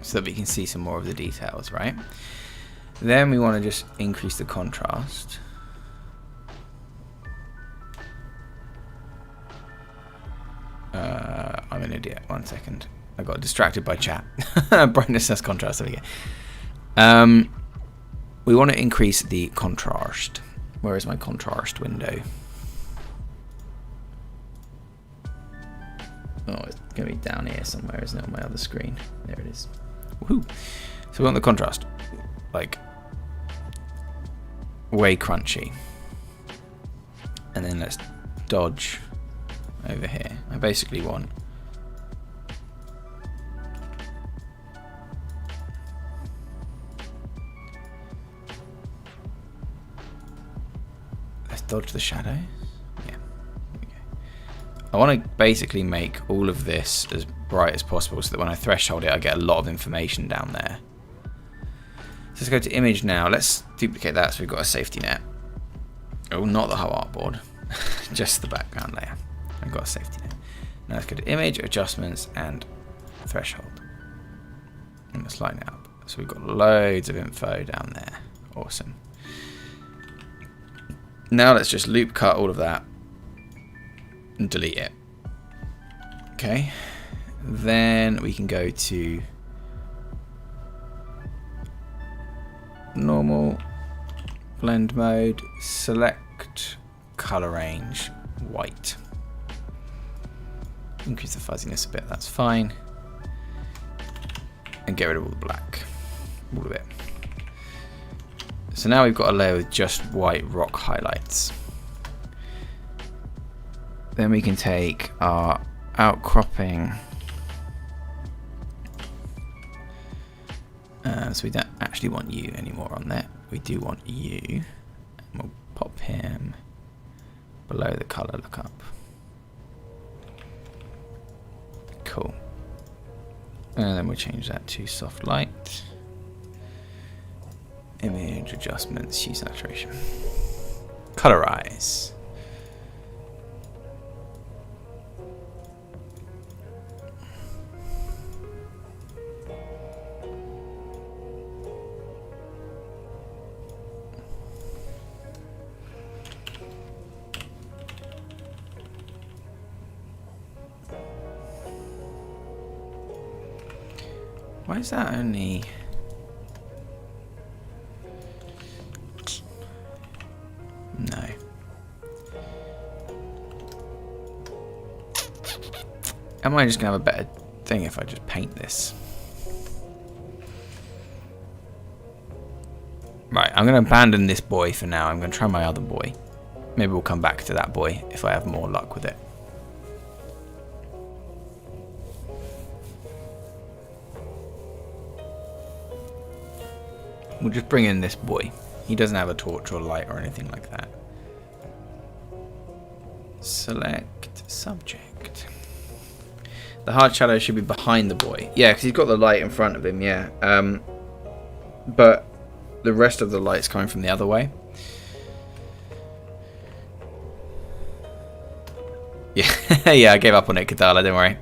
S2: so that we can see some more of the details, right? Then we want to just increase the contrast. I'm an idiot. 1 second. I got distracted by chat. Brightness as contrast. There we go. We want to increase the contrast. Where is my contrast window? Oh, it's going to be down here somewhere, isn't it, on my other screen? There it is. Woohoo! So we want the contrast, like, way crunchy. And then let's dodge over here. I basically want dodge the shadows. Yeah. Okay. I want to basically make all of this as bright as possible so that when I threshold it, I get a lot of information down there. So let's go to image now. Let's duplicate that so we've got a safety net. Oh, not the whole artboard, just the background layer. I've got a safety net. Now let's go to image, adjustments, and threshold. And let's lighten it up. So we've got loads of info down there. Awesome. Now let's just loop cut all of that and delete it. Okay. Then we can go to normal, blend mode, select color range, white. Increase the fuzziness a bit, that's fine. And get rid of all the black. All of it. So now we've got a layer with just white rock highlights. Then we can take our outcropping. So we don't actually want you anymore on there. We do want you. And we'll pop him below the color lookup. Cool. And then we'll change that to soft light. Image adjustments, hue saturation. Colorize. Why is that only... No. Am I just going to have a better thing if I just paint this? Right, I'm going to abandon this boy for now. I'm going to try my other boy. Maybe we'll come back to that boy if I have more luck with it. We'll just bring in this boy. He doesn't have a torch or light or anything like that. Select subject. The hard shadow should be behind the boy. Yeah, because he's got the light in front of him, yeah. But the rest of the light's coming from the other way. Yeah, yeah, I gave up on it, Kadala, don't worry.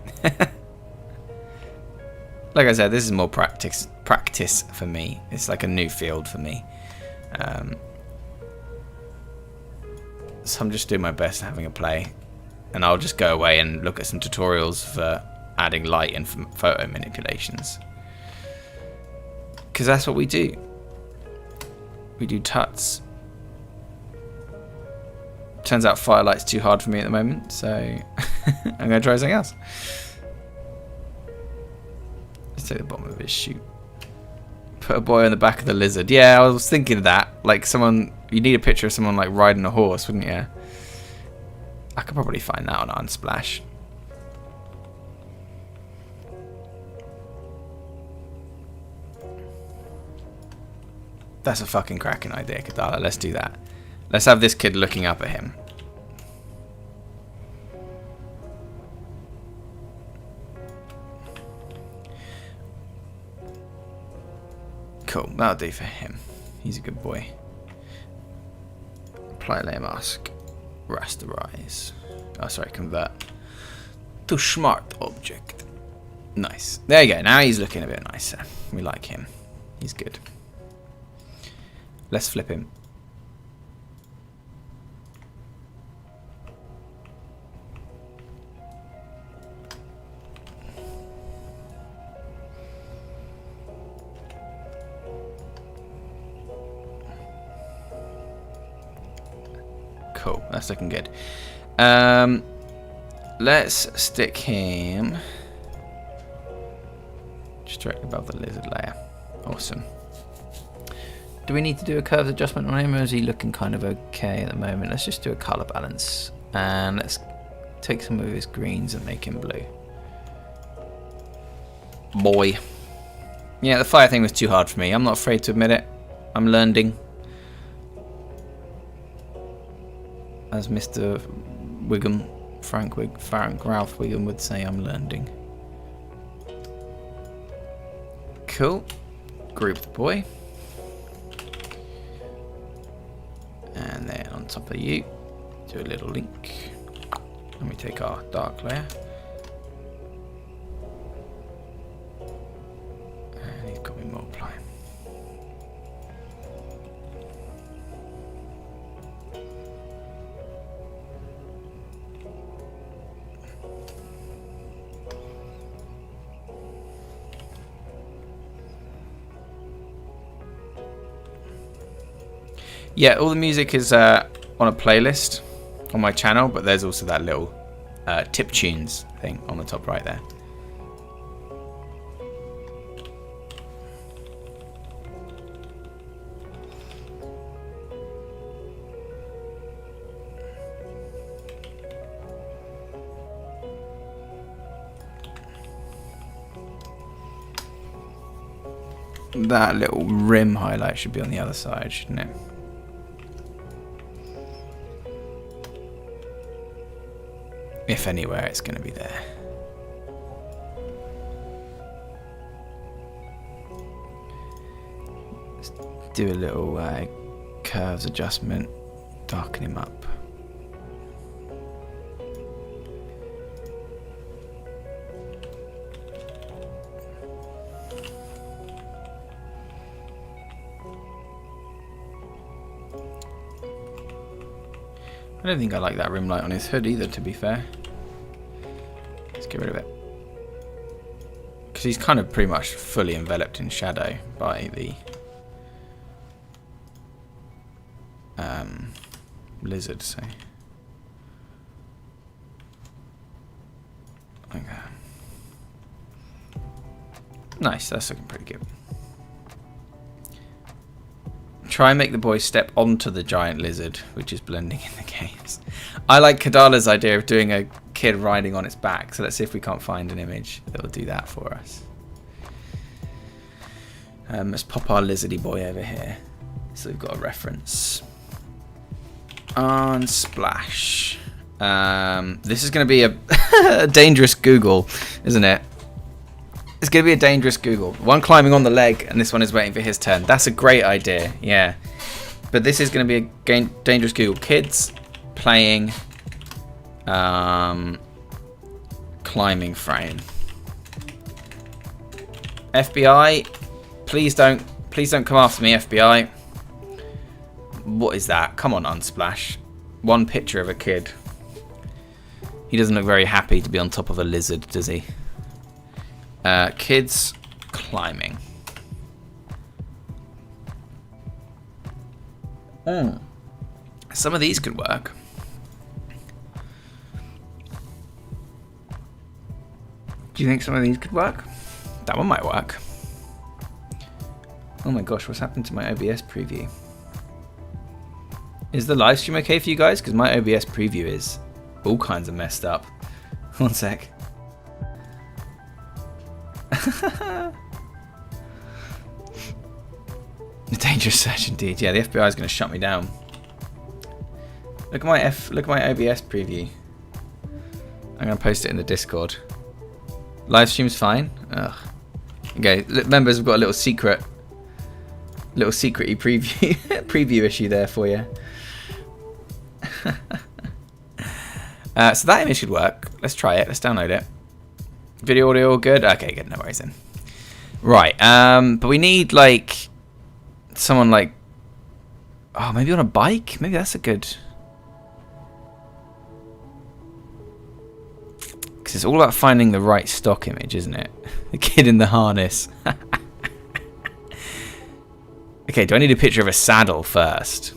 S2: Like I said, this is more practice for me. It's like a new field for me. So I'm just doing my best having a play. And I'll just go away and look at some tutorials for adding light and photo manipulations. Because that's what we do. We do tuts. Turns out Firelight's too hard for me at the moment, so I'm going to try something else. Let's take the bottom of his shoe. Put a boy on the back of the lizard. Yeah, I was thinking of that. Like someone, you need a picture of someone like riding a horse, wouldn't you? I could probably find that on Unsplash. That's a fucking cracking idea, Kadala. Let's do that. Let's have this kid looking up at him. Cool, that'll do for him. He's a good boy. Apply layer mask. Rasterize. Oh, sorry, convert to smart object. Nice. There you go. Now he's looking a bit nicer. We like him. He's good. Let's flip him. Cool, that's looking good. Let's stick him just directly above the lizard layer. Awesome. Do we need to do a curves adjustment on him, or is he looking kind of okay at the moment? Let's just do a color balance, and let's take some of his greens and make him blue. Boy. Yeah, the fire thing was too hard for me. I'm not afraid to admit it. I'm learning. As Mr. Wiggum, Frank Ralph Wiggum would say, I'm learning. Cool. Group the boy. And then on top of you, do a little link. And we take our dark layer. And he's got me multiply. Yeah, all the music is on a playlist on my channel, but there's also that little tip tunes thing on the top right there. That little rim highlight should be on the other side, shouldn't it? If anywhere, it's going to be there. Let's do a little curves adjustment, darken him up. I don't think I like that rim light on his hood either, to be fair. Let's get rid of it. Because he's kind of pretty much fully enveloped in shadow by the lizard, so. Like that. Nice, that's looking pretty good. Try and make the boy step onto the giant lizard, which is blending in the games. I like Kadala's idea of doing a kid riding on its back, so let's see if we can't find an image that will do that for us. Let's pop our lizardy boy over here, so we've got a reference. On Splash. This is going to be a dangerous Google, isn't it? It's going to be a dangerous Google. One climbing on the leg, and this one is waiting for his turn. That's a great idea, yeah. But this is going to be a dangerous Google. Kids playing climbing frame. FBI, please don't come after me, FBI. What is that? Come on, Unsplash. One picture of a kid. He doesn't look very happy to be on top of a lizard, does he? Kids climbing. Some of these could work. Do you think some of these could work? That one might work. Oh my gosh, what's happened to my OBS preview? Is the live stream okay for you guys? Because my OBS preview is all kinds of messed up. One sec. A dangerous search indeed. Yeah, the FBI is going to shut me down. Look at my OBS preview. I'm going to post it in the Discord. Live stream's fine. Ugh. Okay, members, we've got a little secret, secret-y preview issue there for you. So that image should work. Let's try it. Let's download it. Video, audio, all good? Okay, good. No worries then. Right. But we need, like, someone, like... Oh, maybe on a bike? Maybe that's a good... Because it's all about finding the right stock image, isn't it? The kid in the harness. Okay, do I need a picture of a saddle first?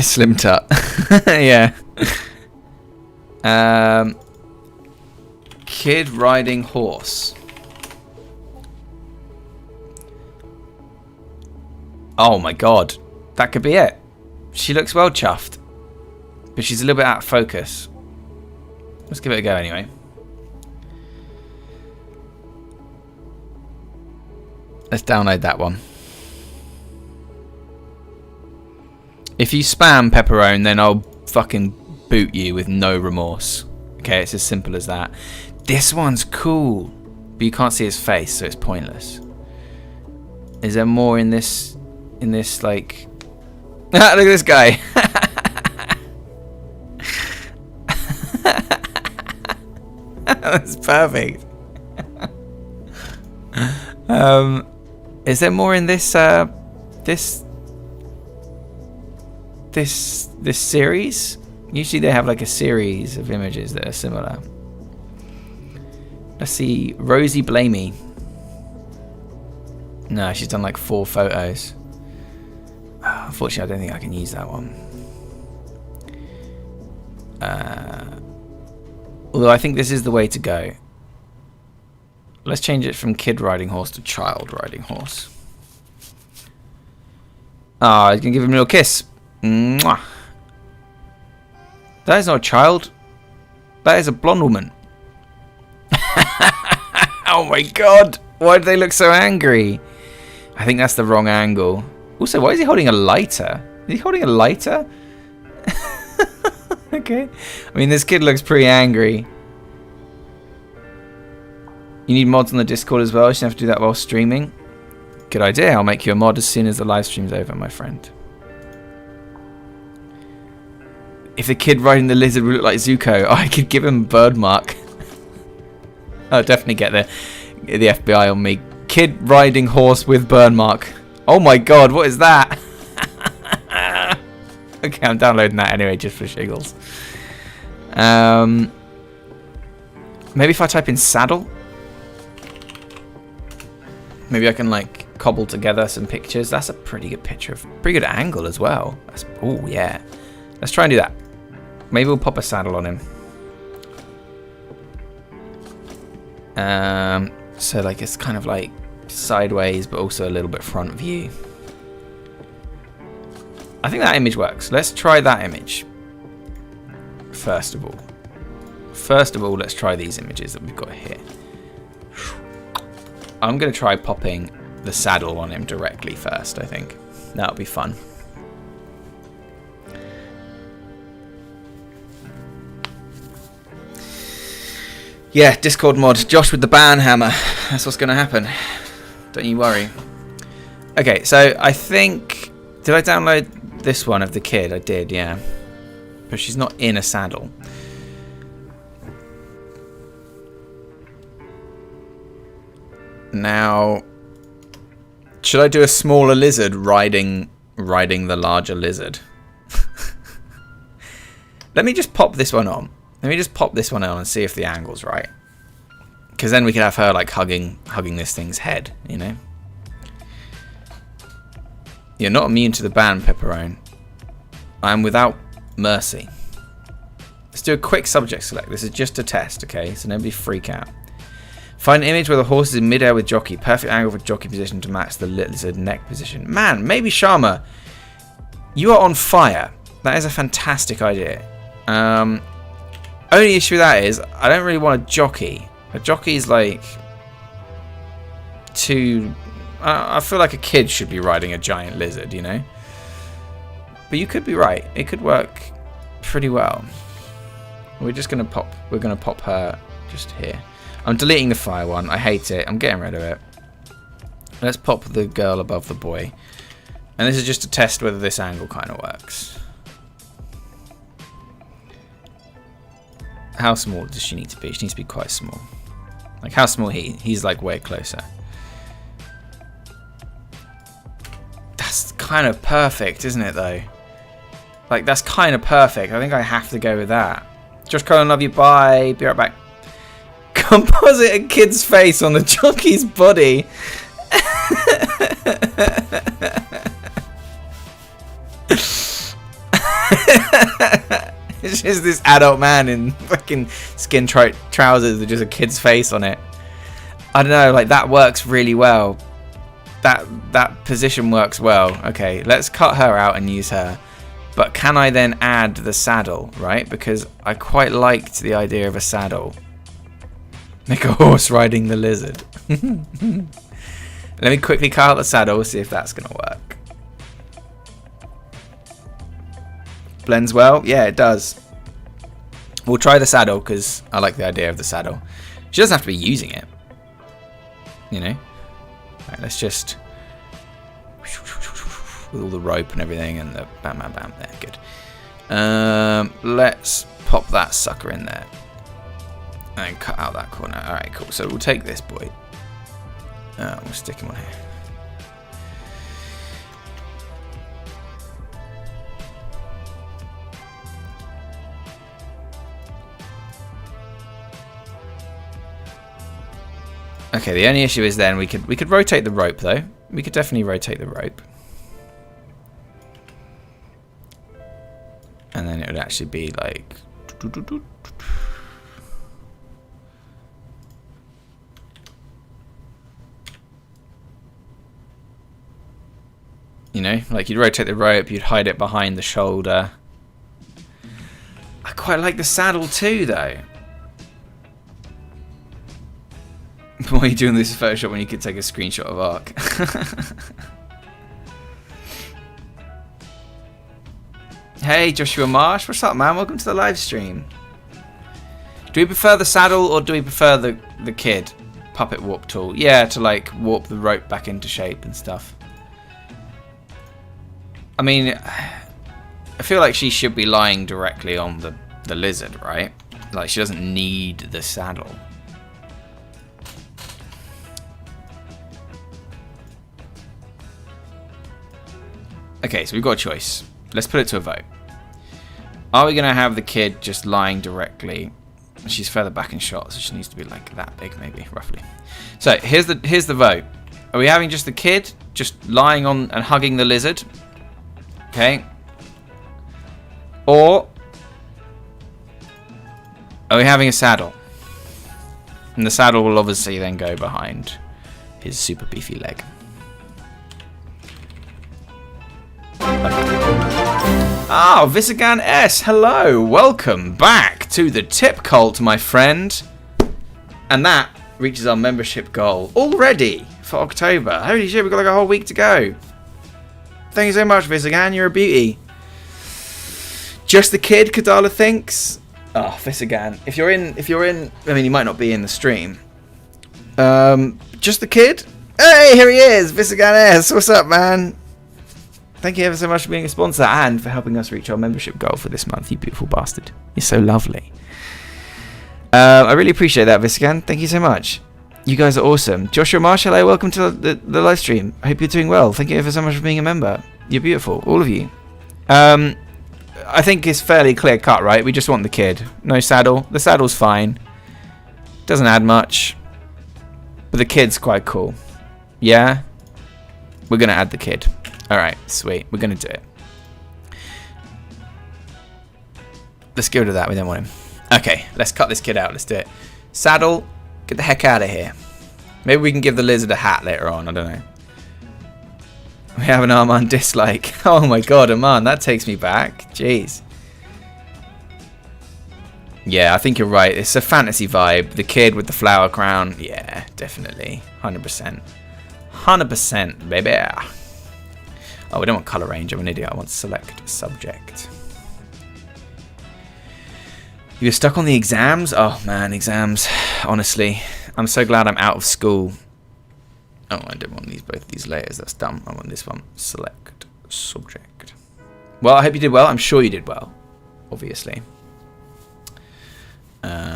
S2: Slim Tut. Yeah. Kid riding horse. Oh my god. That could be it. She looks well chuffed. But she's a little bit out of focus. Let's give it a go anyway. Let's download that one. If you spam Pepperone, then I'll fucking boot you with no remorse. Okay, it's as simple as that. This one's cool. But you can't see his face, so it's pointless. Is there more in this like... Look at this guy. That's perfect. Is there more in this this series? Usually they have like a series of images that are similar. Let's see, Rosie Blamey. No, she's done like 4 photos. Unfortunately, I don't think I can use that one. Although I think this is the way to go. Let's change it from kid riding horse to child riding horse. Ah, I was going to give him a little kiss. Mwah. That is not a child. That is a blonde woman. Oh my god. Why do they look so angry? I think that's the wrong angle. Also, why is he holding a lighter? Is he holding a lighter? Okay. I mean, this kid looks pretty angry. You need mods on the Discord as well. You shouldn't have to do that while streaming. Good idea. I'll make you a mod as soon as the live stream's over, my friend. If the kid riding the lizard would look like Zuko, I could give him a bird mark. I'll definitely get the FBI on me. Kid riding horse with burn mark. Oh my god, what is that? Okay, I'm downloading that anyway, just for shiggles. Maybe if I type in saddle, maybe I can like cobble together some pictures. That's a pretty good picture, pretty good angle as well. Oh yeah, let's try and do that. Maybe we'll pop a saddle on him. So like it's kind of like sideways, but also a little bit front view. I think that image works. Let's try that image. First of all, let's try these images that we've got here. I'm going to try popping the saddle on him directly first, I think. That'll be fun. Yeah, Discord mod. Josh with the ban hammer. That's what's going to happen. Don't you worry. Okay, so I think... Did I download this one of the kid? I did, yeah. But she's not in a saddle. Now, should I do a smaller lizard riding the larger lizard? Let me just pop this one on. Let me just pop this one on and see if the angle's right. Because then we could have her like hugging this thing's head, you know? You're not immune to the ban, Pepperone. I am without mercy. Let's do a quick subject select. This is just a test, okay? So nobody freak out. Find an image where the horse is in midair with jockey. Perfect angle for jockey position to match the lizard neck position. Man, maybe Sharma, you are on fire. That is a fantastic idea. Only issue with that is I don't really want a jockey. A jockey's like too... I feel like a kid should be riding a giant lizard, you know? But you could be right. It could work pretty well. We're gonna pop her just here. I'm deleting the fire one. I hate it. I'm getting rid of it. Let's pop the girl above the boy. And this is just to test whether this angle kind of works. How small does she need to be? She needs to be quite small. Like, how small he's like way closer. That's kind of perfect, isn't it, though? Like, that's kind of perfect. I think I have to go with that. Josh Cullen, love you. Bye. Be right back. Composite a kid's face on the jockey's body. It's just this adult man in fucking skin trousers with just a kid's face on it. I don't know, like, that works really well. That position works well. Okay, let's cut her out and use her. But can I then add the saddle, right? Because I quite liked the idea of a saddle. Make a horse riding the lizard. Let me quickly cut out the saddle, see if that's going to work. Blends well? Yeah, it does. We'll try the saddle because I like the idea of the saddle. She doesn't have to be using it. You know? Right, let's just... with all the rope and everything and the bam, bam, bam. There, good. Let's pop that sucker in there. And cut out that corner. Alright, cool. So we'll take this boy. We'll stick him on here. Okay, the only issue is then we could rotate the rope though. We could definitely rotate the rope. And then it would actually be like... You know, like you'd rotate the rope, you'd hide it behind the shoulder. I quite like the saddle too, though. Why are you doing this in Photoshop when you could take a screenshot of Arc? Hey, Joshua Marsh, what's up, man? Welcome to the live stream. Do we prefer the saddle or do we prefer the kid puppet warp tool? Yeah, to like warp the rope back into shape and stuff. I mean, I feel like she should be lying directly on the lizard, right? Like, she doesn't need the saddle. Okay, so we've got a choice. Let's put it to a vote. Are we going to have the kid just lying directly? She's further back in shot, so she needs to be like that big, maybe, roughly. So, here's the vote. Are we having just the kid just lying on and hugging the lizard? Okay. Or are we having a saddle? And the saddle will obviously then go behind his super beefy leg. Ah, Visigan S, hello, welcome back to the Tip Cult, my friend. And that reaches our membership goal already for October. Holy shit, we've got like a whole week to go. Thank you so much, Visigan, you're a beauty. Just the kid, Kadala thinks. Oh, Visigan, if you're in, I mean, you might not be in the stream. Just the kid? Hey, here he is, Visigan S, what's up, man? Thank you ever so much for being a sponsor and for helping us reach our membership goal for this month, you beautiful bastard. You're so lovely. I really appreciate that, Viscan. Thank you so much. You guys are awesome. Joshua Marshall, welcome to the live stream. I hope you're doing well. Thank you ever so much for being a member. You're beautiful, all of you. I think it's fairly clear cut, right? We just want the kid. No saddle. The saddle's fine. Doesn't add much. But the kid's quite cool. Yeah? We're going to add the kid. Alright, sweet. We're going to do it. Let's get rid of that. We don't want him. Okay, let's cut this kid out. Let's do it. Saddle. Get the heck out of here. Maybe we can give the lizard a hat later on. I don't know. We have an Arman dislike. Oh my god, Arman. That takes me back. Jeez. Yeah, I think you're right. It's a fantasy vibe. The kid with the flower crown. Yeah, definitely. 100%. 100%, baby. Oh, we don't want color range. I'm an idiot. I want select subject. You're stuck on the exams? Oh, man, exams. Honestly, I'm so glad I'm out of school. Oh, I don't want both of these layers. That's dumb. I want this one. Select subject. Well, I hope you did well. I'm sure you did well, obviously.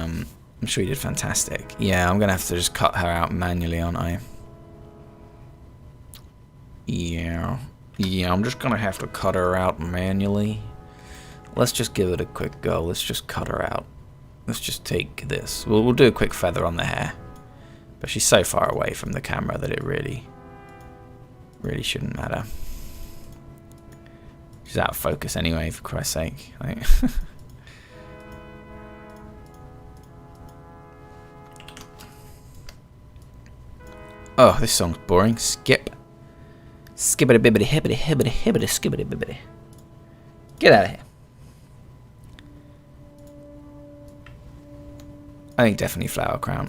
S2: I'm sure you did fantastic. Yeah, I'm going to have to just cut her out manually, aren't I? Yeah. Yeah, I'm just going to have to cut her out manually. Let's just give it a quick go. Let's just cut her out. Let's just take this. We'll do a quick feather on the hair. But she's so far away from the camera that it really shouldn't matter. She's out of focus anyway, for Christ's sake. Oh, this song's boring. Skip. Skibbity bibbity hibbity hibbity hibbity skibbity bibbity. Get out of here. I think definitely flower crown.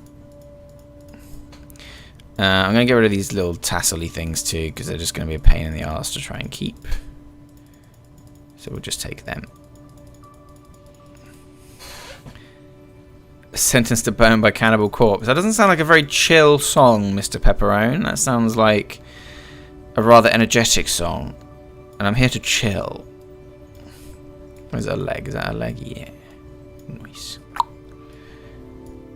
S2: I'm going to get rid of these little tassel-y things too, because they're just going to be a pain in the arse to try and keep. So we'll just take them. Sentenced to Burn by Cannibal Corpse. That doesn't sound like a very chill song, Mr. Pepperone. That sounds like a rather energetic song. And I'm here to chill. Is that a leg? Is that a leg? Yeah. Nice.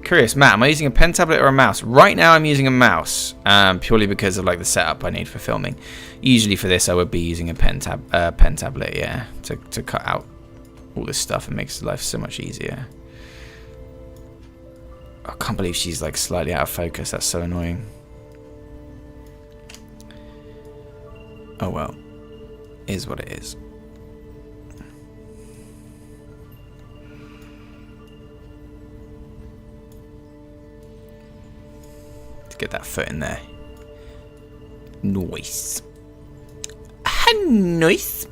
S2: Curious, Matt, am I using a pen tablet or a mouse? Right now I'm using a mouse, purely because of like the setup I need for filming. Usually for this I would be using a pen tablet, yeah, to cut out all this stuff. It makes life so much easier. I can't believe she's like slightly out of focus. That's so annoying. Oh well, is what it is. To get that foot in there. Nice. Nice.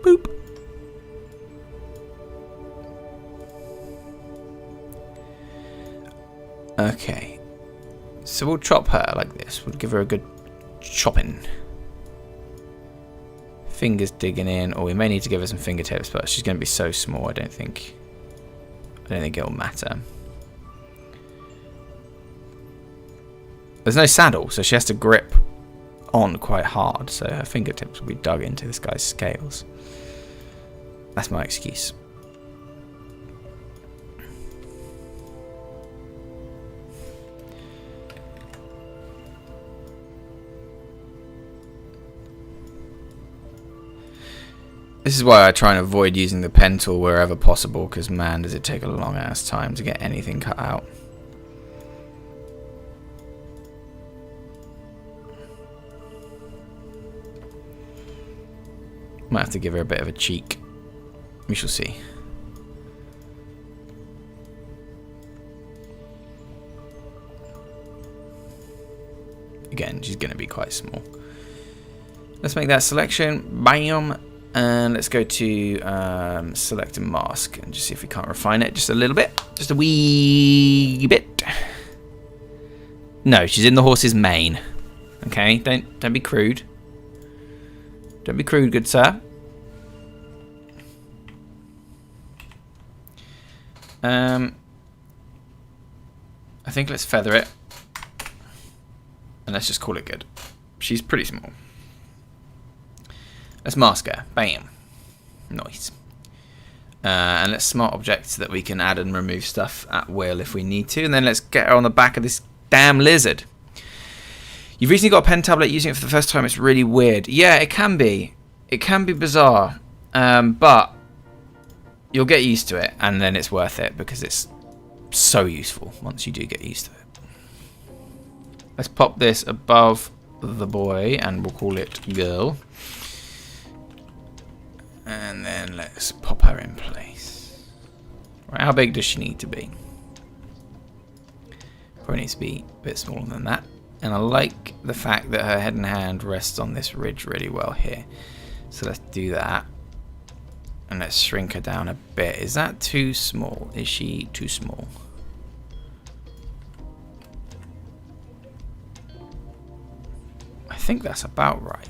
S2: Boop. Okay, so we'll chop her like this. We'll give her a good chopping. Fingers digging in, or we may need to give her some fingertips, but she's going to be so small. I don't think it'll matter. There's no saddle, so she has to grip on quite hard, so her fingertips will be dug into this guy's scales. That's my excuse. This is why I try and avoid using the pen tool wherever possible, because man, does it take a long ass time to get anything cut out. Might have to give her a bit of a cheek. We shall see. Again, she's going to be quite small. Let's make that selection. Bam. And let's go to select a mask and just see if we can't refine it just a little bit. Just a wee bit. No, she's in the horse's mane. Okay, don't be crude. Don't be crude, good sir. I think let's feather it. And let's just call it good. She's pretty small. Let's mask her. Bam. Nice. And let's smart object so that we can add and remove stuff at will if we need to. And then let's get her on the back of this damn lizard. You've recently got a pen tablet. Using it for the first time, it's really weird. Yeah, it can be. It can be bizarre. But you'll get used to it. And then it's worth it because it's so useful once you do get used to it. Let's pop this above the boy and we'll call it girl. And then let's pop her in place. Right, how big does she need to be? Probably needs to be a bit smaller than that. And I like the fact that her head and hand rests on this ridge really well here. So let's do that. And let's shrink her down a bit. Is that too small? Is she too small? I think that's about right.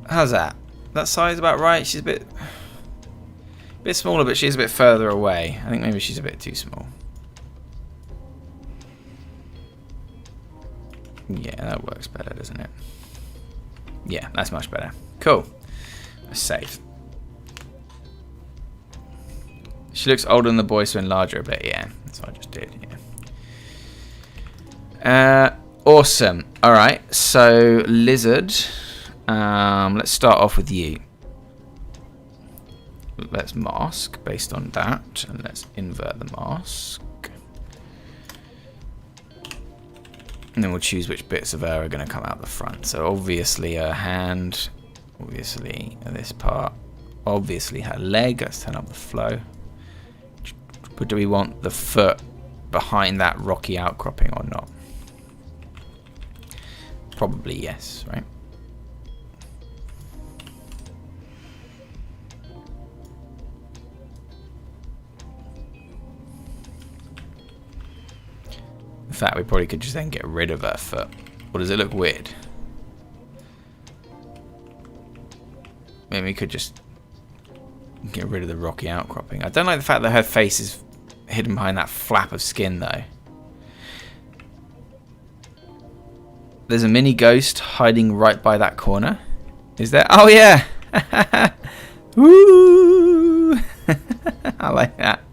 S2: How's that? That size about right? She's a bit smaller, but she's a bit further away. I think maybe she's a bit too small. Yeah, that works better, doesn't it? Yeah, that's much better. Cool. Let's save. She looks older than the boy, so enlarge her a bit. Yeah, that's what I just did. Yeah. Awesome. All right. So lizard. Let's start off with you. Let's mask based on that, and let's invert the mask. And then we'll choose which bits of her are going to come out the front. So obviously her hand, obviously this part, obviously her leg. Let's turn up the flow. But do we want the foot behind that rocky outcropping or not? Probably yes, right? In fact, we probably could just then get rid of her foot. Or does it look weird? Maybe we could just get rid of the rocky outcropping. I don't like the fact that her face is hidden behind that flap of skin, though. There's a mini ghost hiding right by that corner. Is there? Oh, yeah! Woo! I like that.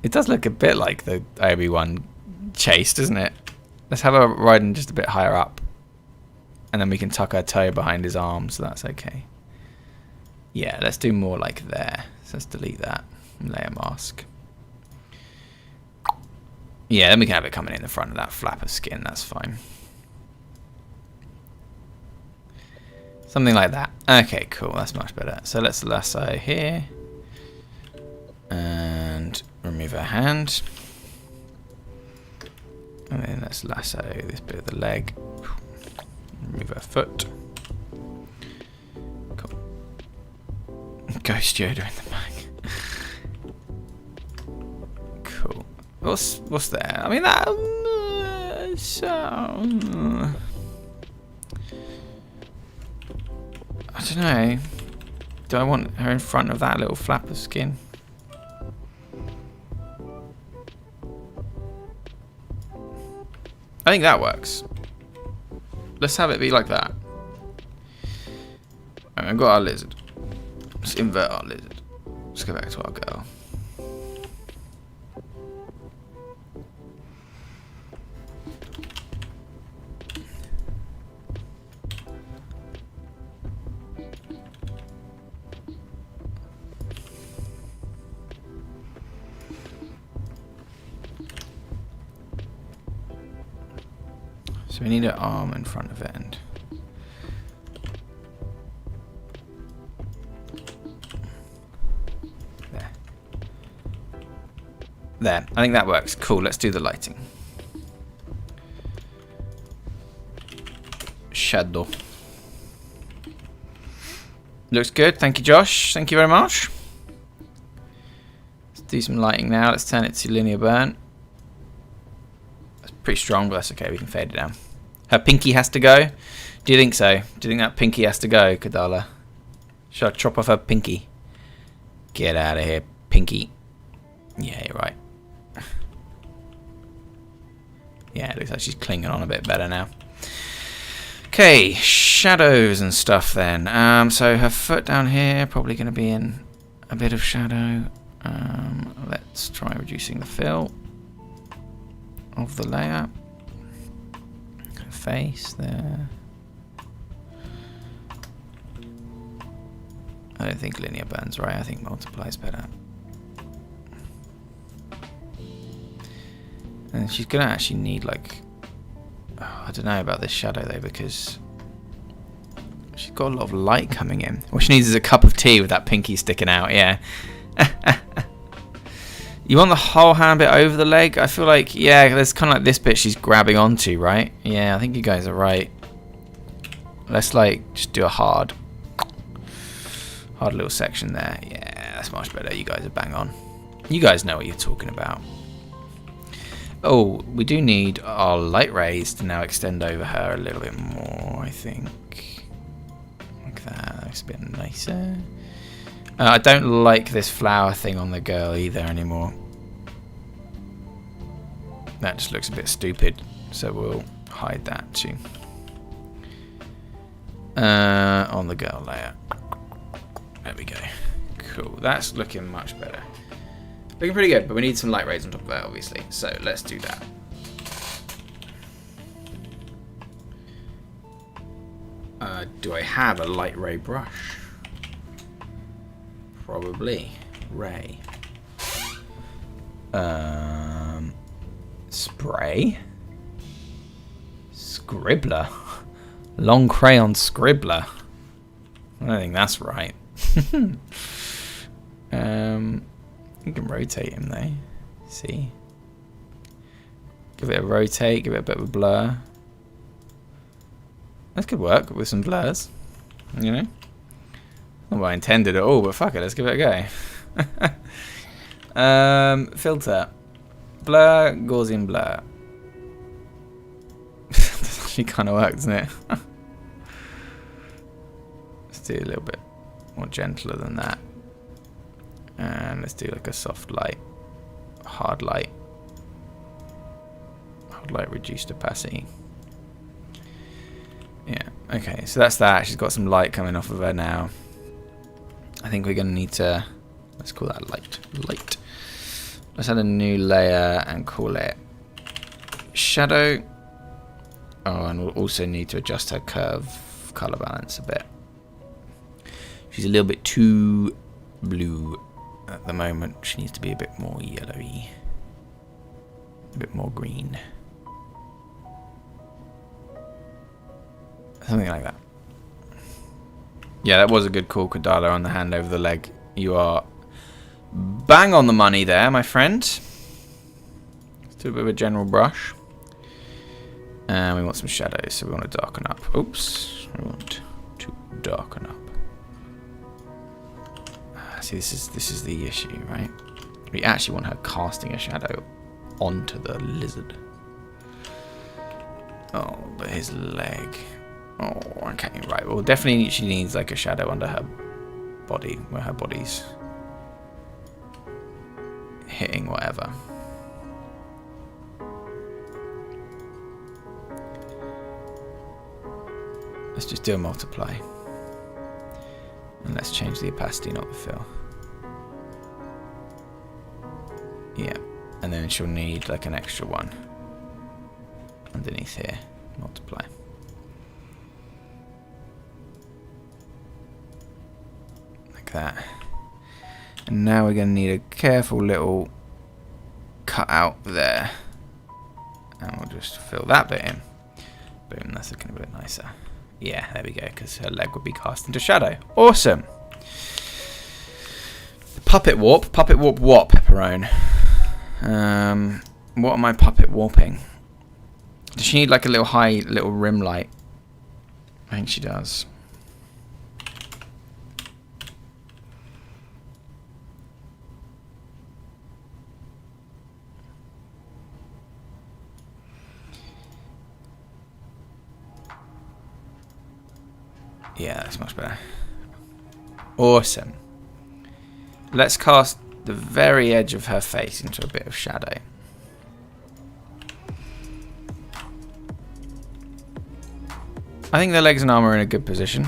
S2: It does look a bit like the Obi-Wan chase, doesn't it? Let's have her riding just a bit higher up. And then we can tuck her toe behind his arm, so that's okay. Yeah, let's do more like there. So let's delete that and layer mask. Yeah, then we can have it coming in the front of that flap of skin, that's fine. Something like that. Okay, cool, that's much better. So let's lasso here. And remove her hand. And then let's lasso this bit of the leg. Remove her foot. Cool. Ghost Yoda in the back. Cool. What's there? I mean that. I don't know. Do I want her in front of that little flap of skin? I think that works. Let's have it be like that. I've got our lizard. Let's invert our lizard. Let's go back to our girl. So we need an arm in front of it and there. There. I think that works. Cool, let's do the lighting. Shadow. Looks good. Thank you, Josh. Thank you very much. Let's do some lighting now. Let's turn it to linear burn. That's pretty strong, but that's okay. We can fade it down. Her pinky has to go? Do you think so? Do you think that pinky has to go, Kadala? Should I chop off her pinky? Get out of here, pinky. Yeah, you're right. Yeah, it looks like she's clinging on a bit better now. Okay, shadows and stuff then. So her foot down here, probably going to be in a bit of shadow. Let's try reducing the fill of the layer. Face there. I don't think linear burn's right. I think multiply's better. And she's gonna actually need like, I don't know about this shadow though, because she's got a lot of light coming in. What she needs is a cup of tea with that pinky sticking out. Yeah. You want the whole hand bit over the leg? I feel like, yeah, there's kind of like this bit she's grabbing onto, right? Yeah, I think you guys are right. Let's like just do a hard little section there. Yeah, that's much better. You guys are bang on. You guys know what you're talking about. Oh, we do need our light rays to now extend over her a little bit more, I think. Like that. That's a bit nicer. I don't like this flower thing on the girl either anymore. That just looks a bit stupid, so we'll hide that too. On the girl layer. There we go. Cool. That's looking much better. Looking pretty good, but we need some light rays on top of that, obviously. So let's do that. Do I have a light ray brush? Probably. Ray. Spray. Scribbler. Long crayon scribbler. I don't think that's right. You can rotate him though. See? Give it a rotate, give it a bit of a blur. That could work with some blurs. You know? Not what I intended at all, but fuck it, let's give it a go. Filter. Blur, Gaussian blur. That actually kind of works, doesn't it? Let's do a little bit more gentler than that. And let's do like a soft light. Hard light. Hard light reduced opacity. Yeah, okay, so that's that. She's got some light coming off of her now. I think we're going to need to, let's call that light. Light. Let's add a new layer and call it shadow. Oh, and we'll also need to adjust her curve color balance a bit. She's a little bit too blue at the moment. She needs to be a bit more yellowy. A bit more green. Something like that. Yeah, that was a good call, Kodala, on the hand over the leg. You are bang on the money there, my friend. Let's do a bit of a general brush. And we want some shadows, so we want to darken up. Oops. We want to darken up. See, this is the issue, right? We actually want her casting a shadow onto the lizard. Oh, but his leg. Oh, okay, right. Well, definitely she needs like a shadow under her body, where her body's hitting whatever. Let's just do a multiply. And let's change the opacity, not the fill. Yeah, and then she'll need like an extra one underneath here. Multiply. That, and now we're going to need a careful little cut out there, and we'll just fill that bit in. Boom, that's looking a bit nicer. Yeah, there we go, because her leg would be cast into shadow. Awesome. Puppet warp warp, Pepperone. What am I puppet warping? Does she need like a little rim light? I think she does. Yeah, that's much better. Awesome. Let's cast the very edge of her face into a bit of shadow. I think the legs and arm are in a good position.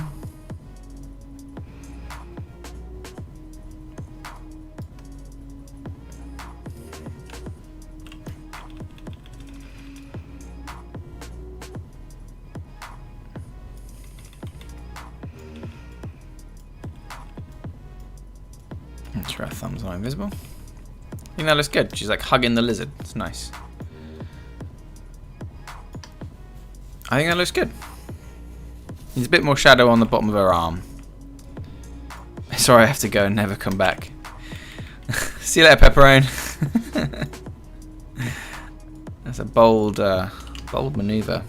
S2: Make sure her thumb's not invisible. I think that looks good. She's like hugging the lizard. It's nice. I think that looks good. There's a bit more shadow on the bottom of her arm. Sorry, I have to go and never come back. See you later, Pepperone. That's a bold maneuver.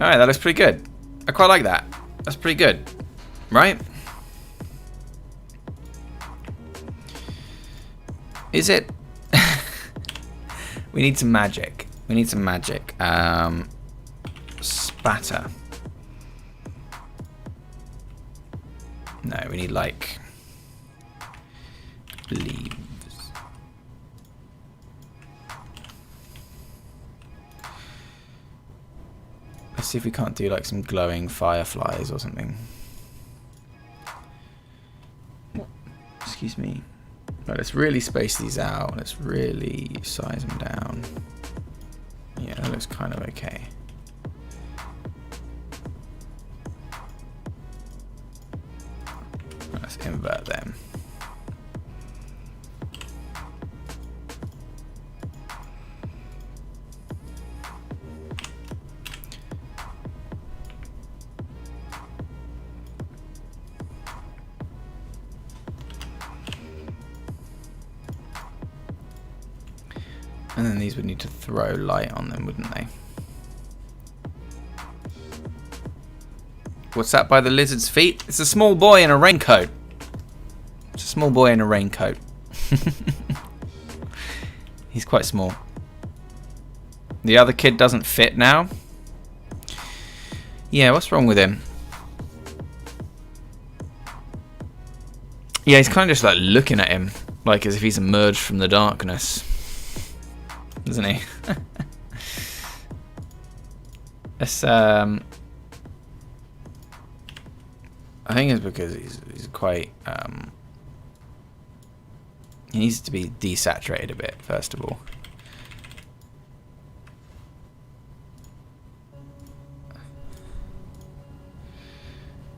S2: Alright, that looks pretty good. I quite like that. That's pretty good. Right? Is it? We need some magic. We need some magic. Spatter. No, we need like leaves. Let's see if we can't do like some glowing fireflies or something. Excuse me. Right, let's really space these out. Let's really size them down. Yeah, that looks kind of okay. Let's invert them. And then these would need to throw light on them, wouldn't they? What's that by the lizard's feet? It's a small boy in a raincoat. It's a small boy in a raincoat. He's quite small. The other kid doesn't fit now. Yeah, what's wrong with him? Yeah, he's kind of just like looking at him, like as if he's emerged from the darkness. Isn't he? Let's, I think it's because he's quite, he needs to be desaturated a bit, first of all.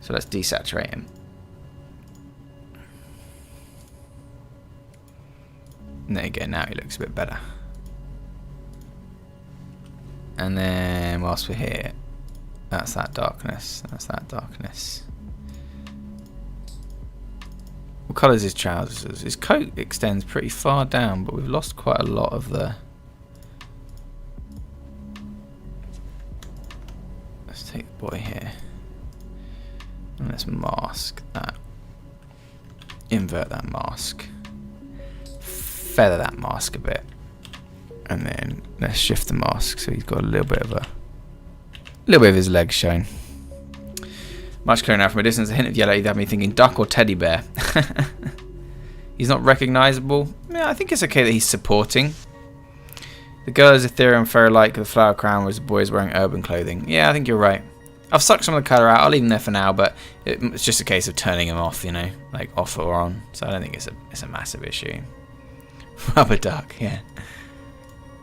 S2: So let's desaturate him. And there you go, now he looks a bit better. And then whilst we're here, that's that darkness. That's that darkness. What colour is his trousers? His coat extends pretty far down, but we've lost quite a lot of the... Let's take the boy here. And let's mask that. Invert that mask. Feather that mask a bit. And then let's shift the mask so he's got a little bit of his legs showing. Much clearer now from a distance. A hint of yellow either had me thinking duck or teddy bear. He's not recognisable. Yeah, I think it's okay that he's supporting. The girl is ethereal and fairy-like with a flower crown, whereas the boy is wearing urban clothing. Yeah, I think you're right. I've sucked some of the colour out. I'll leave him there for now, but it's just a case of turning him off, you know, like off or on. So I don't think it's a massive issue. Rubber duck, yeah.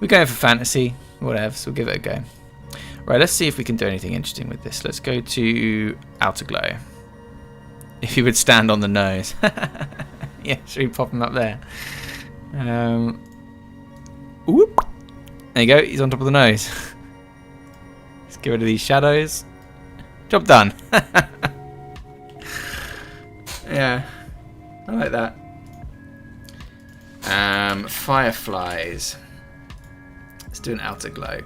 S2: We're going for fantasy, whatever, so we'll give it a go. Right, let's see if we can do anything interesting with this. Let's go to Outer Glow. If he would stand on the nose. Yeah, should we pop him up there? Whoop. There you go, he's on top of the nose. Let's get rid of these shadows. Job done. Yeah, I like that. Fireflies. Let's do an Outer Glow.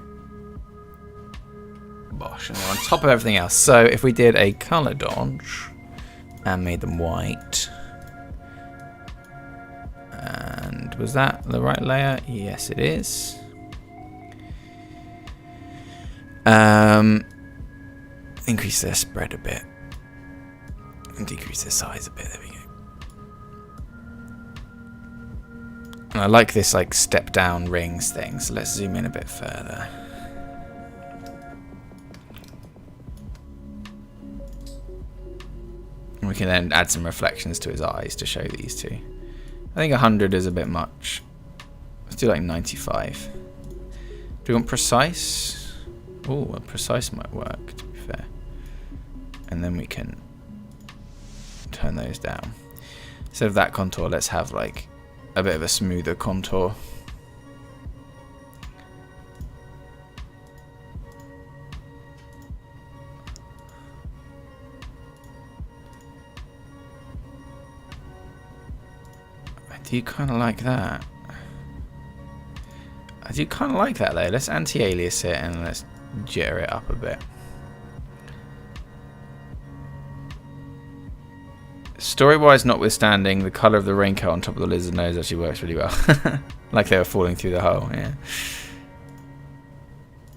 S2: Bosh, and we're on top of everything else. So if we did a colour dodge and made them white, and was that the right layer? Yes, it is. Increase their spread a bit and decrease their size a bit. There we go. And I like this like step down rings thing, so let's zoom in a bit further. And we can then add some reflections to his eyes to show these two. I think 100 is a bit much. Let's do like 95. Do we want precise? Oh, well, precise might work, to be fair. And then we can turn those down. Instead of that contour, let's have like a bit of a smoother contour. I do kind of like that. I do kind of like that though. Let's anti-alias it and let's jitter it up a bit. Story-wise notwithstanding, the colour of the raincoat on top of the lizard nose actually works really well. Like they were falling through the hole, yeah.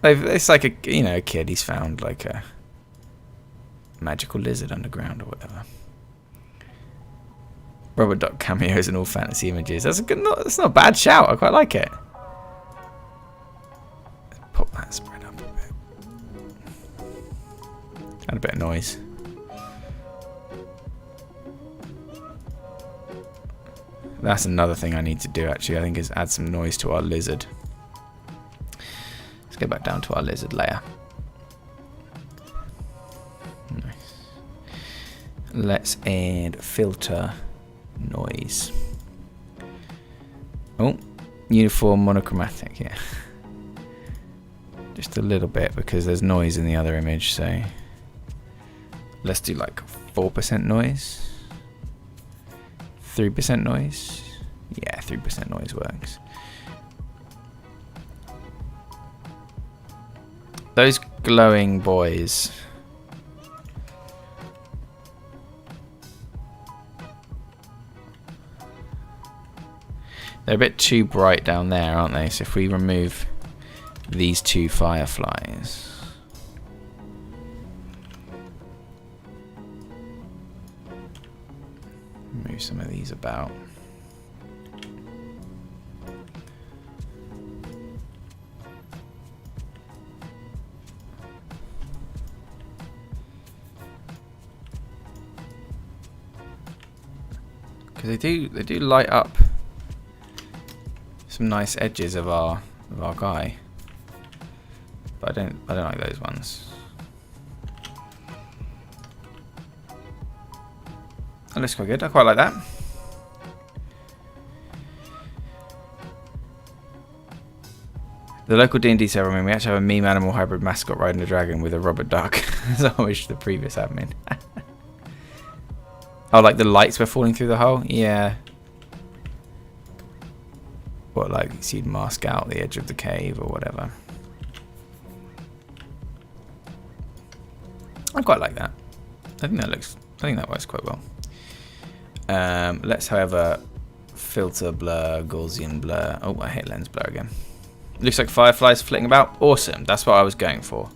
S2: It's like a kid, he's found like a magical lizard underground or whatever. Rubber duck cameos and all fantasy images. That's that's not a bad shout. I quite like it. Pop that spread up a bit. Add a bit of noise. That's another thing I need to do actually, I think, is add some noise to our lizard. Let's go back down to our lizard layer. Nice. Let's add filter noise. Oh, uniform monochromatic, yeah. Just a little bit because there's noise in the other image, so let's do like 4% noise. 3% noise? Yeah, 3% noise works. Those glowing boys. They're a bit too bright down there, aren't they? So if we remove these two fireflies. Move some of these about. Because they do light up some nice edges of our guy. But I don't like those ones. That looks quite good. I quite like that. The local D&D server, we actually have a meme animal hybrid mascot riding a dragon with a rubber duck. As I wish the previous admin. Oh, like the lights were falling through the hole? Yeah. What, like so you'd mask out the edge of the cave or whatever. I quite like that. I think that works quite well. Let's, however, filter blur, Gaussian blur. Oh, I hit lens blur again. Looks like fireflies flitting about. Awesome. That's what I was going for.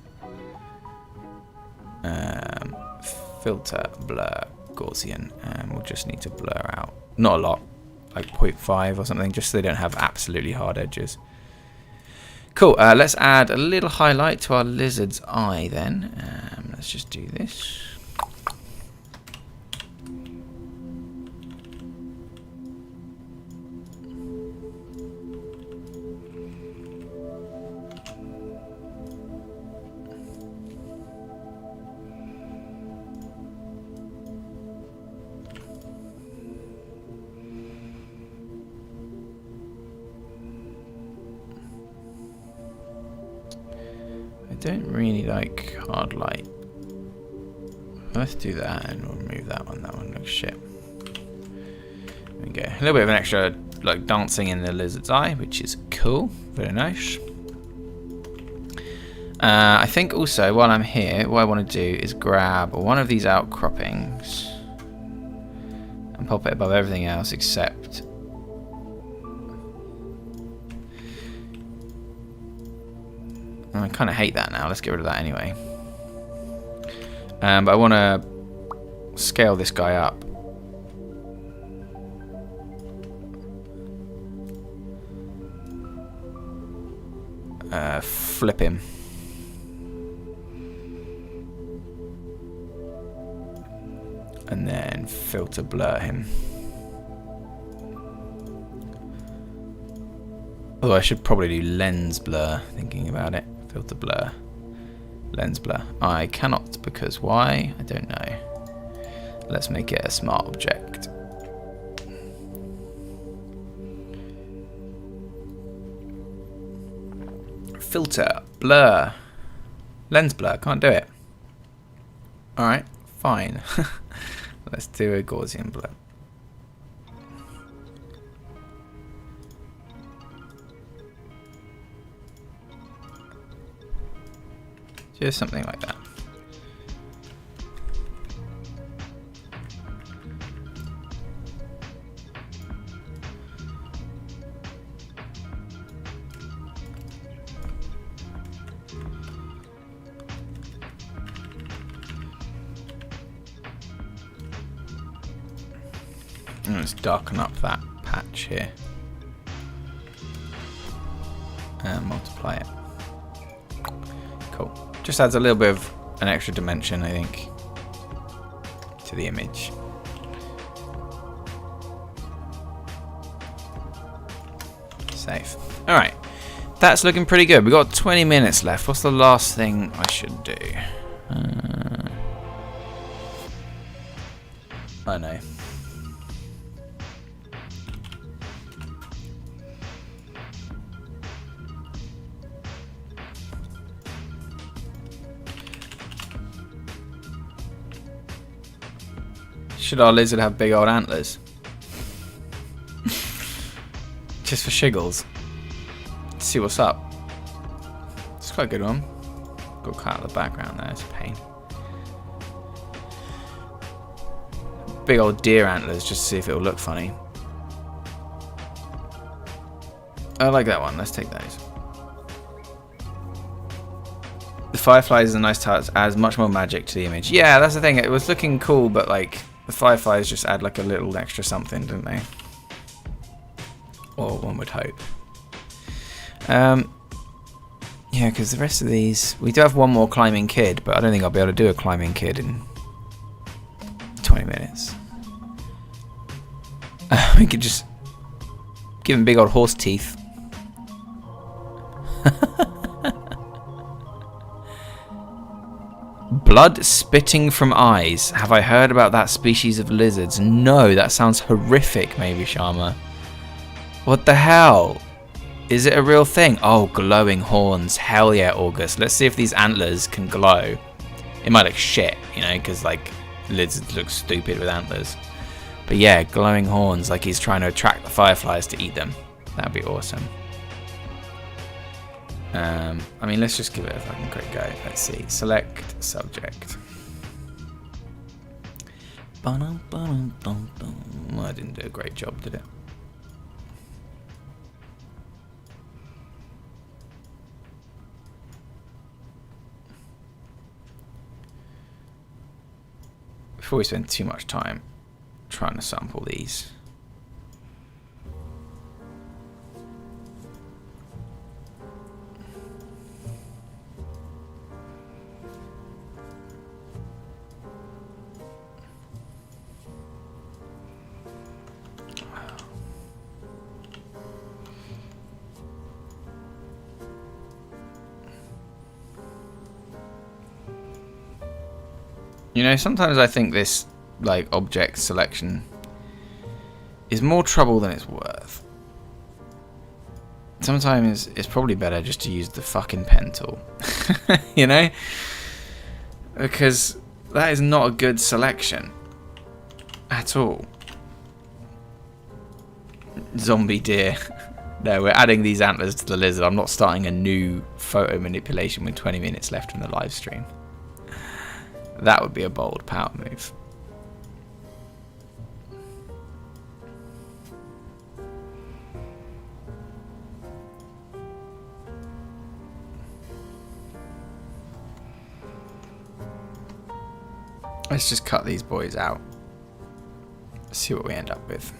S2: Filter blur, Gaussian. We'll just need to blur out. Not a lot. Like 0.5 or something, just so they don't have absolutely hard edges. Cool. Let's add a little highlight to our lizard's eye then. Let's just do this. I don't really like hard light. Let's do that and we'll remove that one. That one looks shit. There we go. A little bit of an extra like dancing in the lizard's eye, which is cool. Very nice. I think also while I'm here, what I want to do is grab one of these outcroppings and pop it above everything else except I kind of hate that now. Let's get rid of that anyway. But I want to scale this guy up. Flip him. And then filter blur him. Although I should probably do lens blur, thinking about it. Filter blur. Lens blur. I cannot because why? I don't know. Let's make it a smart object. Filter. Blur. Lens blur. Can't do it. Alright. Fine. Let's do a Gaussian blur. Just something like that. Let's darken up that patch here. And multiply it. Cool. Just adds a little bit of an extra dimension, I think, to the image. Save. Alright. That's looking pretty good. We've got 20 minutes left. What's the last thing I should do? I know. Should our lizard have big old antlers? Just for shiggles. Let's see what's up. It's quite a good one. Got cut out of the background there, it's a pain. Big old deer antlers just to see if it'll look funny. I like that one, let's take those. The Fireflies is a nice touch, adds much more magic to the image. Yeah, that's the thing, it was looking cool, but like, the Fireflies just add like a little extra something, don't they? Or one would hope. Yeah, because the rest of these... We do have one more climbing kid, but I don't think I'll be able to do a climbing kid in 20 minutes. We could just give him big old horse teeth. Blood spitting from eyes. Have I heard about that species of lizards? No, that sounds horrific, maybe Sharma. What the hell? Is it a real thing? Oh, glowing horns. Hell yeah, August. Let's see if these antlers can glow. It might look shit, you know, because like lizards look stupid with antlers. But yeah, glowing horns, like he's trying to attract the fireflies to eat them. That'd be awesome. I mean, let's just give it a fucking quick go. Let's see. Select subject. Well, I didn't do a great job, did it? Before we spend too much time trying to sample these. You know, sometimes I think this, like, object selection is more trouble than it's worth. Sometimes it's probably better just to use the fucking pen tool. You know? Because that is not a good selection. At all. Zombie deer. No, we're adding these antlers to the lizard. I'm not starting a new photo manipulation with 20 minutes left in the live stream. That would be a bold power move. Let's just cut these boys out. See what we end up with.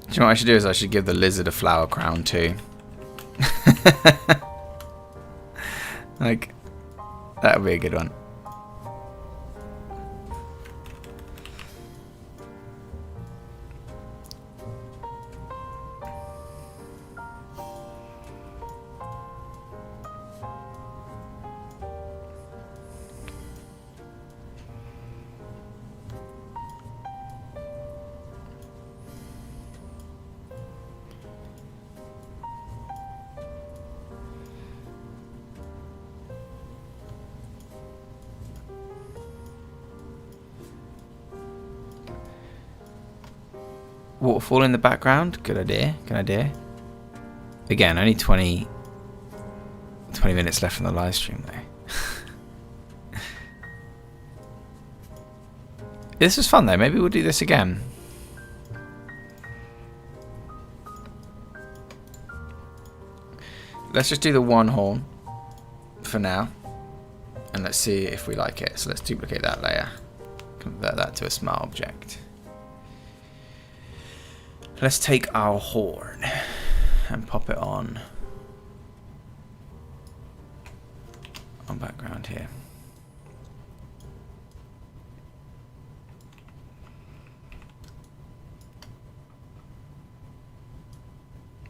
S2: Do you know what I should do is I should give the lizard a flower crown too. Like, that would be a good one. Waterfall in the background, good idea, good idea. Again, only 20 minutes left on the live stream though. This was fun though, maybe we'll do this again. let's just do the one horn for now. And let's see if we like it. So let's duplicate that layer. Convert that to a smart object. Let's take our horn and pop it on background here.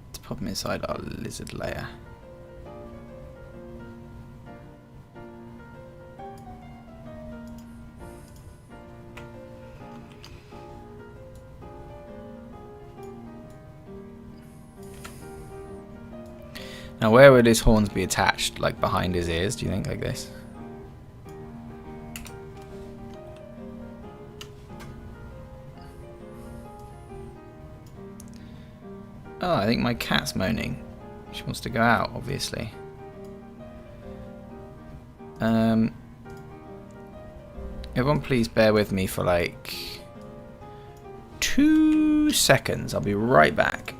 S2: Let's pop them inside our lizard layer. Now, where would his horns be attached? Like behind his ears, do you think? Like this? Oh, I think my cat's moaning. She wants to go out, obviously. Everyone please bear with me for like 2 seconds. I'll be right back.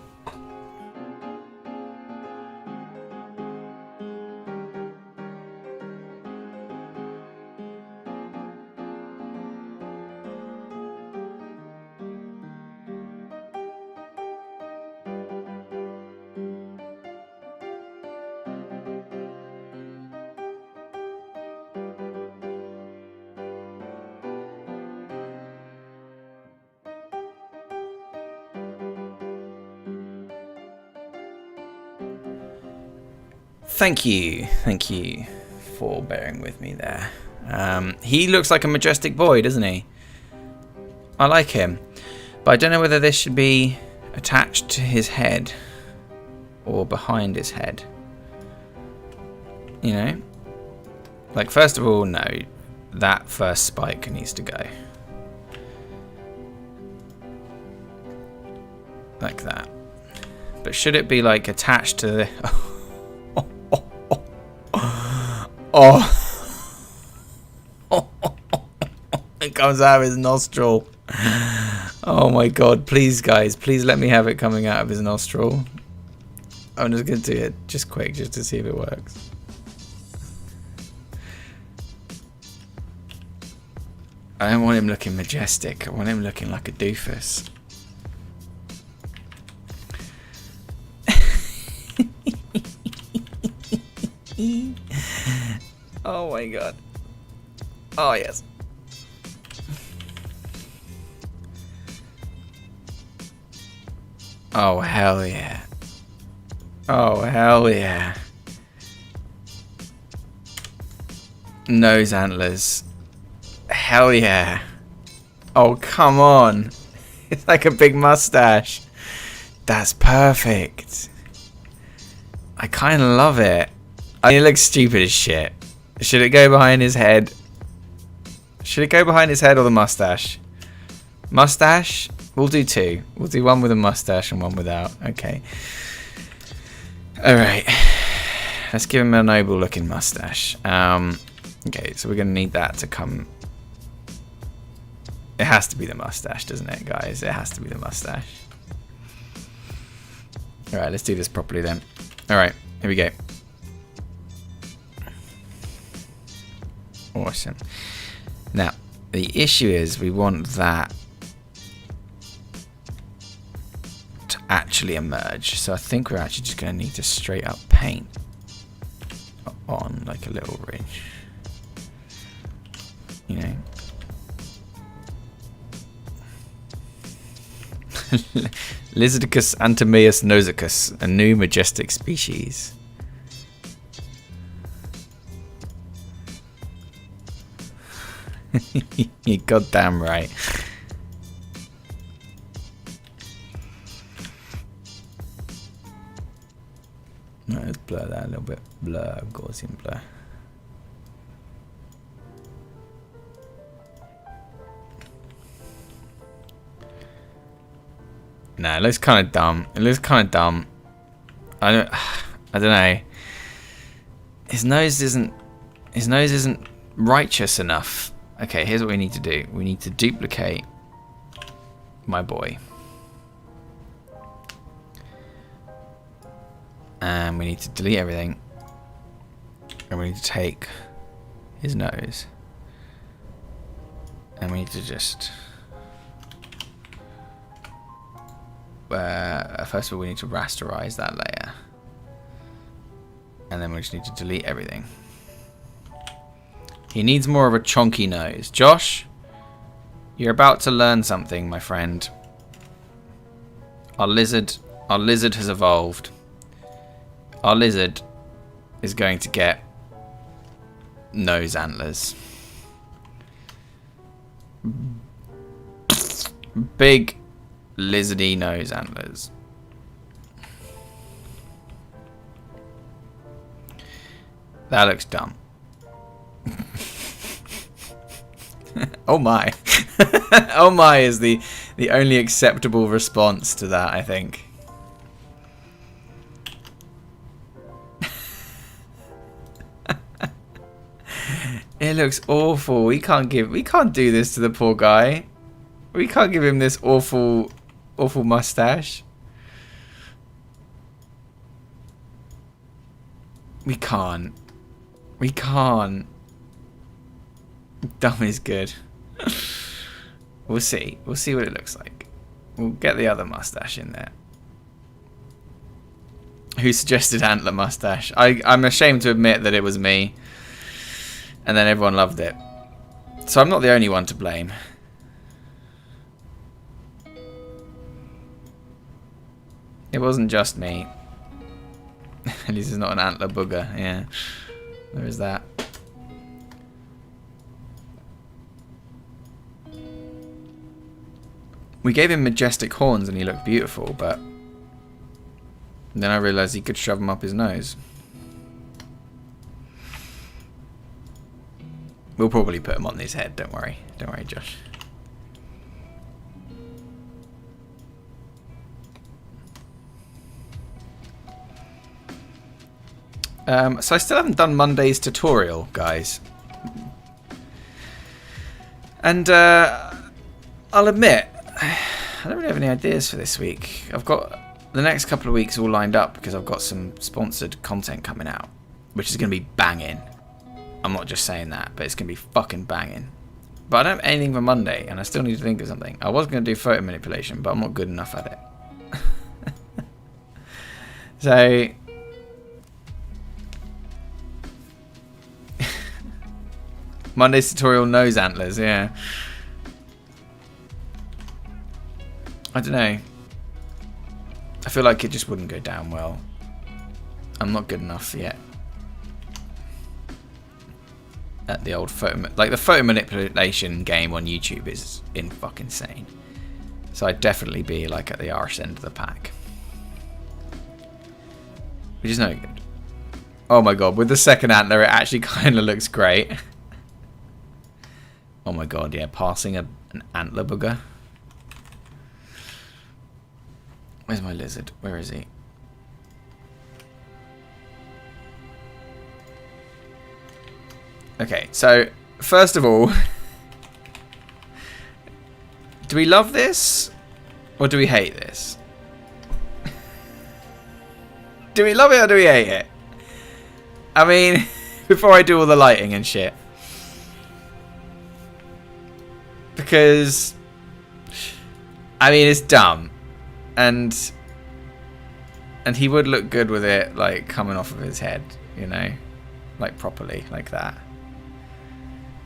S2: Thank you for bearing with me there. He looks like a majestic boy, doesn't he? I like him, but I don't know whether this should be attached to his head or behind his head. You know? Like, first of all, no, that first spike needs to go. Like that. But should it be like attached to the... It comes out of his nostril. Oh my god, please guys, please let me have it coming out of his nostril. I'm just going to do it just quick, just to see if it works. I don't want him looking majestic, I want him looking like a doofus. Oh my god. Oh yes. Oh hell yeah. Oh hell yeah. Nose antlers. Hell yeah. Oh come on. It's like a big mustache. That's perfect. I kind of love it. I mean, it looks stupid as shit. Should it go behind his head? Should it go behind his head or the mustache? Mustache? We'll do two. We'll do one with a mustache and one without. Okay. Alright. Let's give him a noble looking mustache. Okay, so we're going to need that to come... It has to be the mustache, doesn't it, guys? It has to be the mustache. Alright, let's do this properly then. Alright, here we go. Awesome. Now, the issue is we want that to actually emerge. So I think we're actually just going to need to straight up paint on like a little ridge. You know. Lizardicus antimaeus nosicus, a new majestic species. You're goddamn right. No, let's blur that a little bit. Blur, Gaussian blur. Nah, it looks kind of dumb. It looks kind of dumb. I don't know. His nose isn't righteous enough. Okay, here's what we need to do. We need to duplicate my boy. And we need to delete everything. And we need to take his nose. And we need to just... first of all, we need to rasterize that layer. And then we just need to delete everything. He needs more of a chonky nose. Josh, you're about to learn something, my friend. Our lizard has evolved. Our lizard is going to get nose antlers. Big lizardy nose antlers. That looks dumb. Oh my. Oh my is the only acceptable response to that, I think. It looks awful. We can't do this to the poor guy. We can't give him this awful mustache. We can't. We can't. Dumb is good. We'll see. We'll see what it looks like. We'll get the other mustache in there. Who suggested Antler Mustache? I'm ashamed to admit that it was me. And then everyone loved it. So I'm not the only one to blame. It wasn't just me. At least it's not an antler booger. Yeah. There is that. We gave him majestic horns and he looked beautiful, but then I realised he could shove them up his nose. We'll probably put him on his head, don't worry. Don't worry, Josh. So I still haven't done Monday's tutorial, guys. And I'll admit, I don't really have any ideas for this week. I've got the next couple of weeks all lined up because I've got some sponsored content coming out, which is going to be banging. I'm not just saying that, but it's going to be fucking banging. But I don't have anything for Monday, and I still need to think of something. I was going to do photo manipulation, but I'm not good enough at it. So... Monday's tutorial, nose antlers, yeah. I don't know. I feel like it just wouldn't go down well. I'm not good enough yet. At the old photo... Like, the photo manipulation game on YouTube is in fucking insane. So I'd definitely be, like, at the arse end of the pack. Which is no good. Oh my god, with the second antler, it actually kind of looks great. Oh my god, yeah, passing an antler booger. Where's my lizard? Where is he? Okay, so, first of all, do we love this? Or do we hate this? Do we love it or do we hate it? I mean, before I do all the lighting and shit. Because, I mean, it's dumb. And he would look good with it, like, coming off of his head, you know? Like, properly, like that.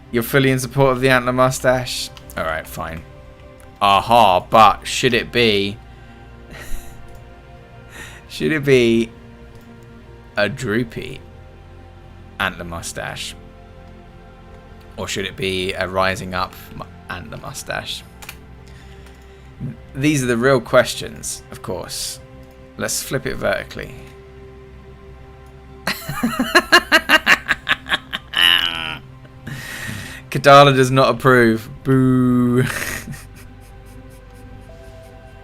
S2: You're fully in support of the Antler Mustache? Alright, fine. Aha, but should it be... should it be a droopy Antler Mustache? Or should it be a rising up Antler Mustache? These are the real questions, of course. Let's flip it vertically. Kadala does not approve. Boo.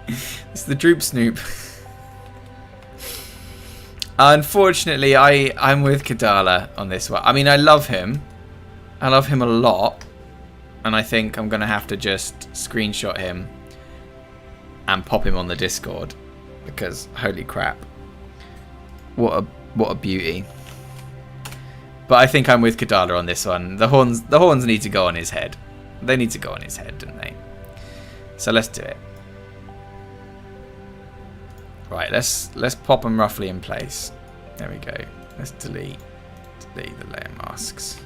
S2: It's the Droop Snoop. Unfortunately, I'm with Kadala on this one. I mean, I love him. I love him a lot. And I think I'm going to have to just screenshot him and pop him on the Discord. Because, holy crap. What a beauty. But I think I'm with Kadala on this one. The horns need to go on his head. They need to go on his head, don't they? So let's do it. Right, let's pop them roughly in place. There we go. Let's delete the layer masks.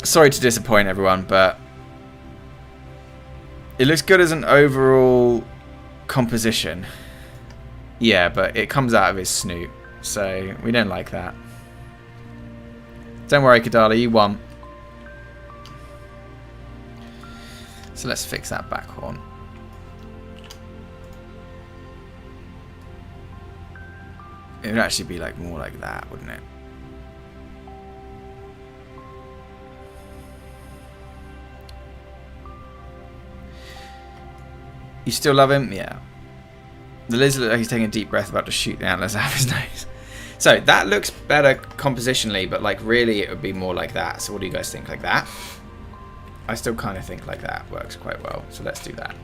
S2: Sorry to disappoint everyone, but it looks good as an overall composition. Yeah, but it comes out of his snoot, so we don't like that. Don't worry, Kadala, you won. So let's fix that back horn. It would actually be like more like that, wouldn't it? You still love him? Yeah. The lizard looks like he's taking a deep breath, about to shoot the antlers out of his nose. So that looks better compositionally, but like really it would be more like that. So what do you guys think? Like that? I still kind of think like that works quite well. So let's do that.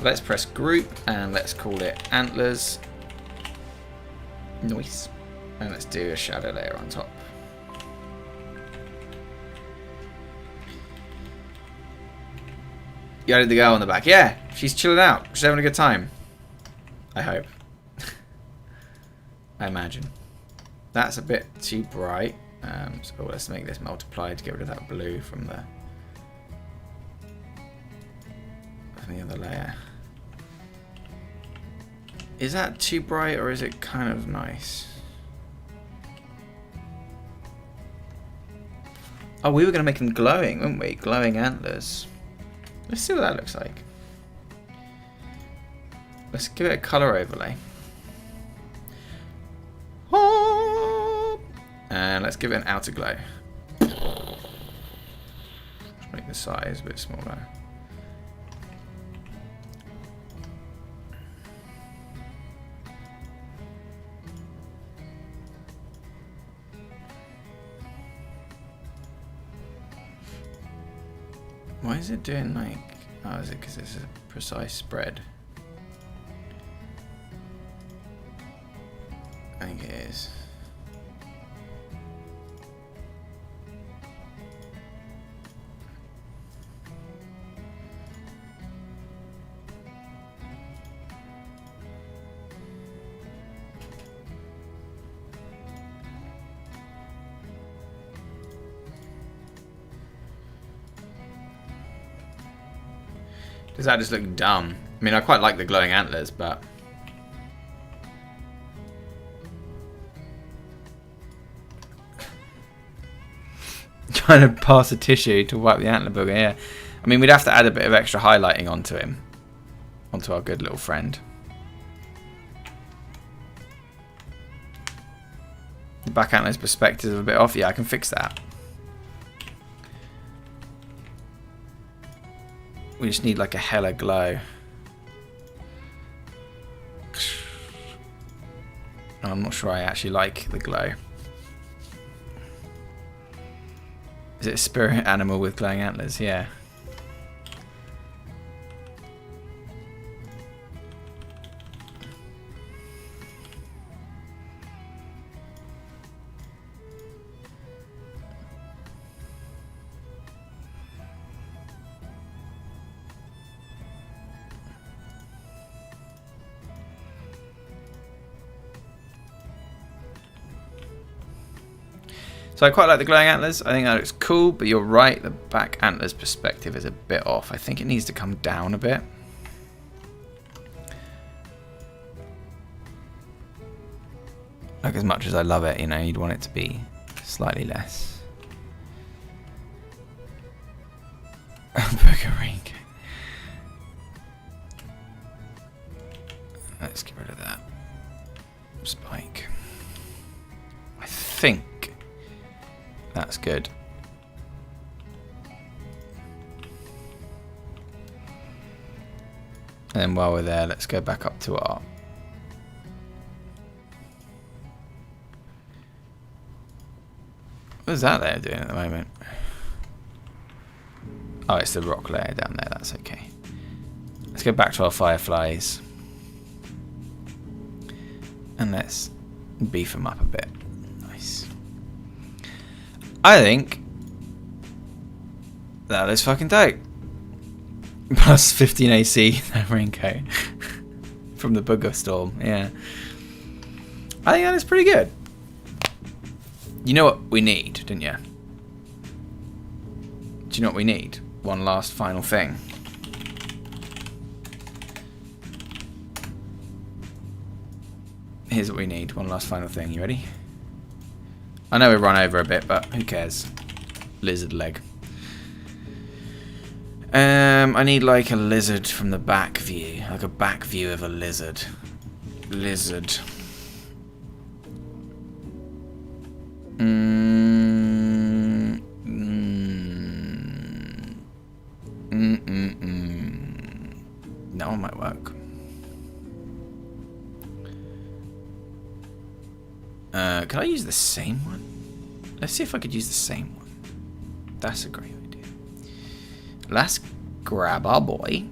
S2: Let's press group and let's call it antlers. Nice. And let's do a shadow layer on top. You added the girl on the back. Yeah, she's chilling out. She's having a good time. I hope. I imagine. That's a bit too bright. So let's make this multiply to get rid of that blue from the other layer. Is that too bright or is it kind of nice? Oh, we were going to make them glowing, weren't we? Glowing antlers. Let's see what that looks like. Let's give it a color overlay. And let's give it an outer glow. Make the size a bit smaller. Why is it doing like... Oh, is it because it's a precise spread? I think it is. Does that just look dumb? I mean, I quite like the glowing antlers, but... Trying to pass a tissue to wipe the antler booger, yeah. I mean, we'd have to add a bit of extra highlighting onto him. Onto our good little friend. The back antler's perspective is a bit off. Yeah, I can fix that. We just need like a hella glow. I'm not sure I actually like the glow. Is it a spirit animal with glowing antlers? Yeah. So I quite like the glowing antlers. I think that looks cool, but you're right, the back antlers perspective is a bit off. I think it needs to come down a bit. Like, as much as I love it, you know, you'd want it to be slightly less. Boogerang. Let's get rid of that spike. I think that's good. And then while we're there, let's go back up to our... What is that layer doing at the moment? Oh, it's the rock layer down there, that's okay. Let's go back to our Fireflies. And let's beef them up a bit. Nice. I think that is fucking dope. Plus 15 AC, that raincoat. From the Booger Storm, yeah. I think that is pretty good. You know what we need, don't you? Do you know what we need? One last final thing. Here's what we need. One last final thing. You ready? I know we run over a bit, but who cares? Lizard leg. I need like a lizard from the back view. Like a back view of a lizard. Lizard. That one might work. Could I use the same one? Let's see if I could use the same one. That's a great idea. Let's grab our boy.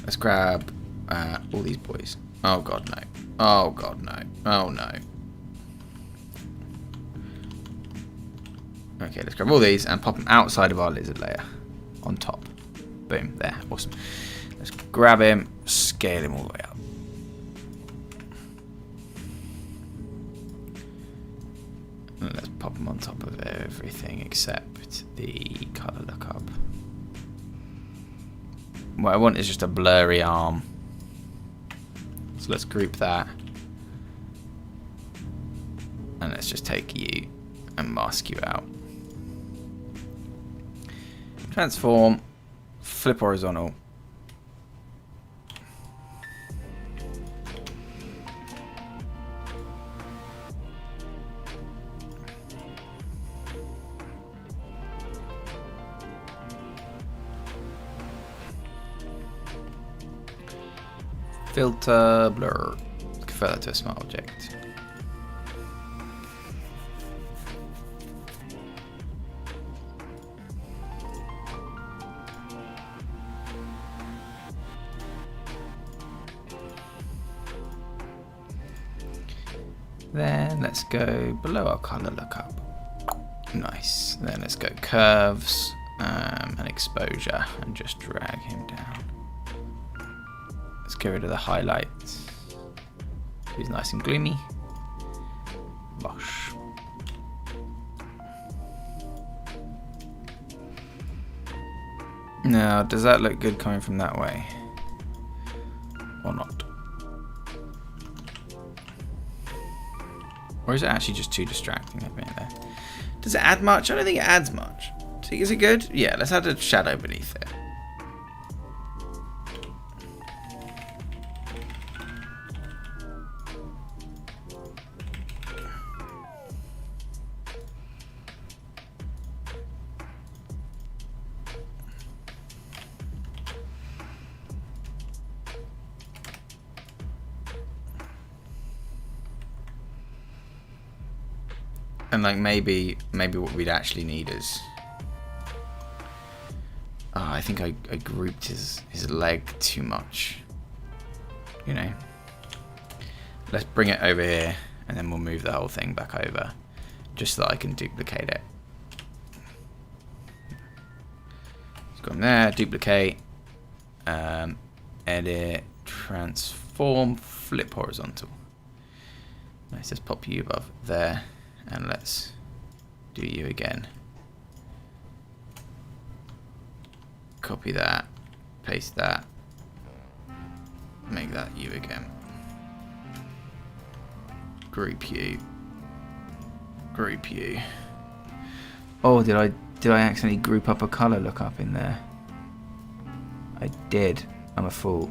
S2: Let's grab all these boys. Oh god no. Oh god no. Oh no. Okay, let's grab all these and pop them outside of our lizard layer. On top. Boom. There. Awesome. Let's grab him, scale him all the way up. And let's pop him on top of everything except the color lookup. What I want is just a blurry arm. So let's group that. And let's just take you and mask you out. Transform, flip horizontal. Filter, blur, convert that to a smart object. Then let's go below our color lookup. Nice. Then let's go curves and exposure and just drag him down. Let's get rid of the highlights. He's nice and gloomy. Bosh. Now, does that look good coming from that way? Or not? Or is it actually just too distracting? Does it add much? I don't think it adds much. Is it good? Yeah, let's add a shadow beneath it. And like maybe what we'd actually need is I think I grouped his leg too much. You know. Let's bring it over here and then we'll move the whole thing back over just so that I can duplicate it. Let's go in there, duplicate, edit, transform, flip horizontal. Nice, let's pop you above there. And let's do you again. Copy that, paste that, make that you again. Group you. Group you. Oh, did I accidentally group up a color lookup in there? I did. I'm a fool.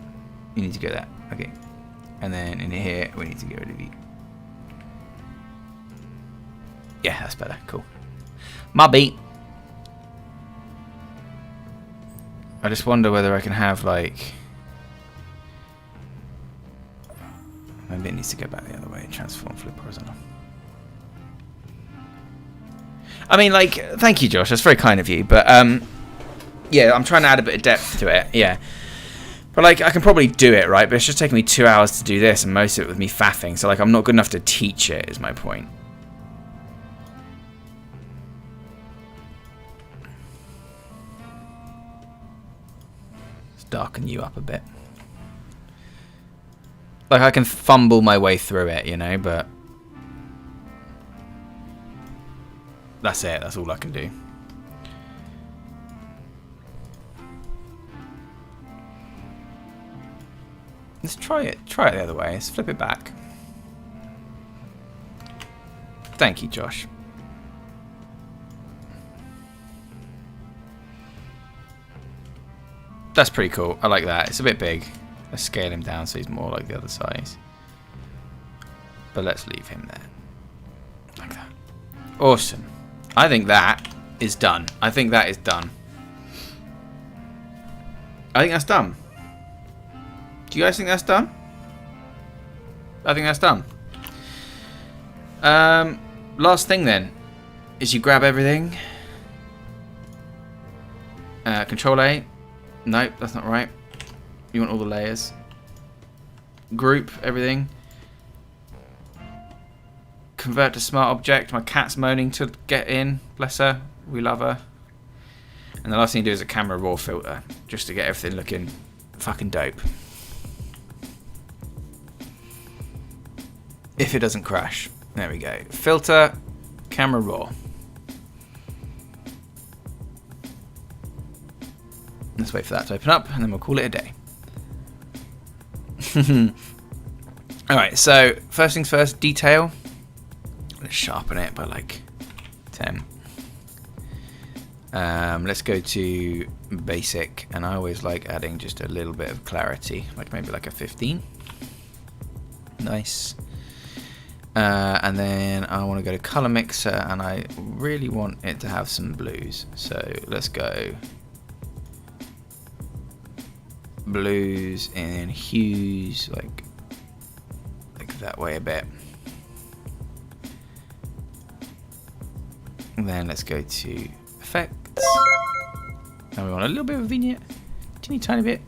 S2: You need to go there. Okay. And then in here we need to get rid of you. Yeah, that's better. Cool. My beat. I just wonder whether I can have like... Maybe it needs to go back the other way. Transform, flip horizontal. I mean, like, thank you, Josh. That's very kind of you. But, yeah, I'm trying to add a bit of depth to it. Yeah. But like, I can probably do it, right? But it's just taking me 2 hours to do this, and most of it with me faffing. So like, I'm not good enough to teach it, is my point. Let's darken you up a bit. Like, I can fumble my way through it, you know, but that's it. That's all I can do. Let's try it. Try it the other way. Let's flip it back. Thank you, Josh. That's pretty cool. I like that. It's a bit big. Let's scale him down so he's more like the other size. But let's leave him there. Like that. Awesome. I think that is done. I think that is done. I think that's done. Do you guys think that's done? I think that's done. Last thing then is you grab everything. Control A. Nope, that's not right. You want all the layers. Group everything. Convert to smart object. My cat's moaning to get in. Bless her. We love her. And the last thing you do is a camera raw filter, just to get everything looking fucking dope. If it doesn't crash. There we go. Filter, camera raw. Let's wait for that to open up, and then we'll call it a day. Alright, so first things first, detail. Let's sharpen it by like 10. Let's go to basic, and I always like adding just a little bit of clarity, like maybe like a 15. Nice. And then I want to go to color mixer, and I really want it to have some blues. So let's go blues and hues, like that way a bit. And then let's go to effects, and we want a little bit of a vignette, tiny bit,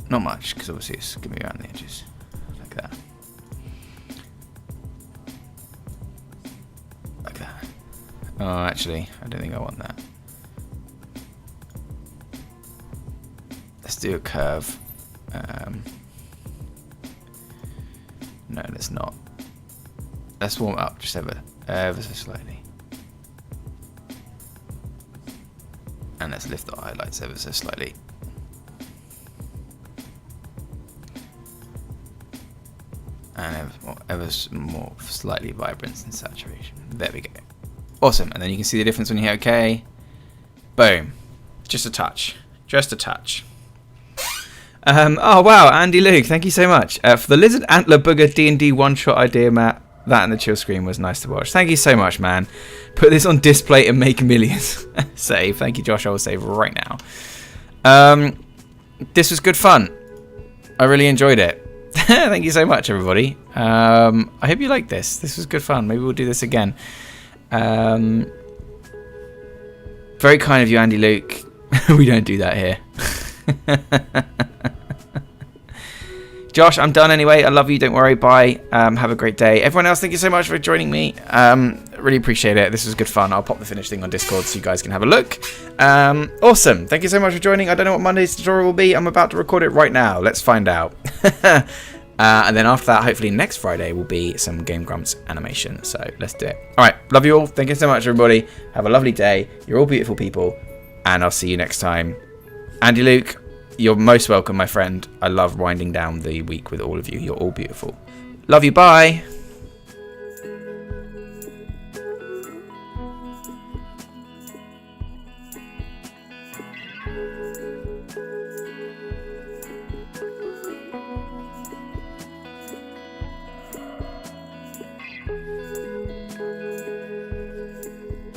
S2: not much because obviously it's gonna be around the edges, like that. Oh, actually, I don't think I want that. Let's do a curve. No, let's not. Let's warm it up just ever so slightly. And let's lift the highlights ever so slightly. And ever more slightly vibrance and saturation. There we go. Awesome. And then you can see the difference when you hit OK. Boom. Just a touch. Just a touch. Oh, wow. Andy Luke, thank you so much. For the Lizard Antler Booger D&D one-shot idea, Matt, that and the chill screen was nice to watch. Thank you so much, man. Put this on display and make millions. Save. Thank you, Josh. I will save right now. This was good fun. I really enjoyed it. Thank you so much, everybody. I hope you liked this. This was good fun. Maybe we'll do this again. Very kind of you, Andy Luke. We don't do that here. Josh, I'm done anyway. I love you. Don't worry. Bye. Have a great day. Everyone else, thank you so much for joining me. Really appreciate it. This was good fun. I'll pop the finished thing on Discord so you guys can have a look. Awesome. Thank you so much for joining. I don't know what Monday's tutorial will be. I'm about to record it right now. Let's find out. And then after that, hopefully next Friday will be some Game Grumps animation. So let's do it. All right. Love you all. Thank you so much, everybody. Have a lovely day. You're all beautiful people. And I'll see you next time. Andy Luke, you're most welcome, my friend. I love winding down the week with all of you. You're all beautiful. Love you. Bye.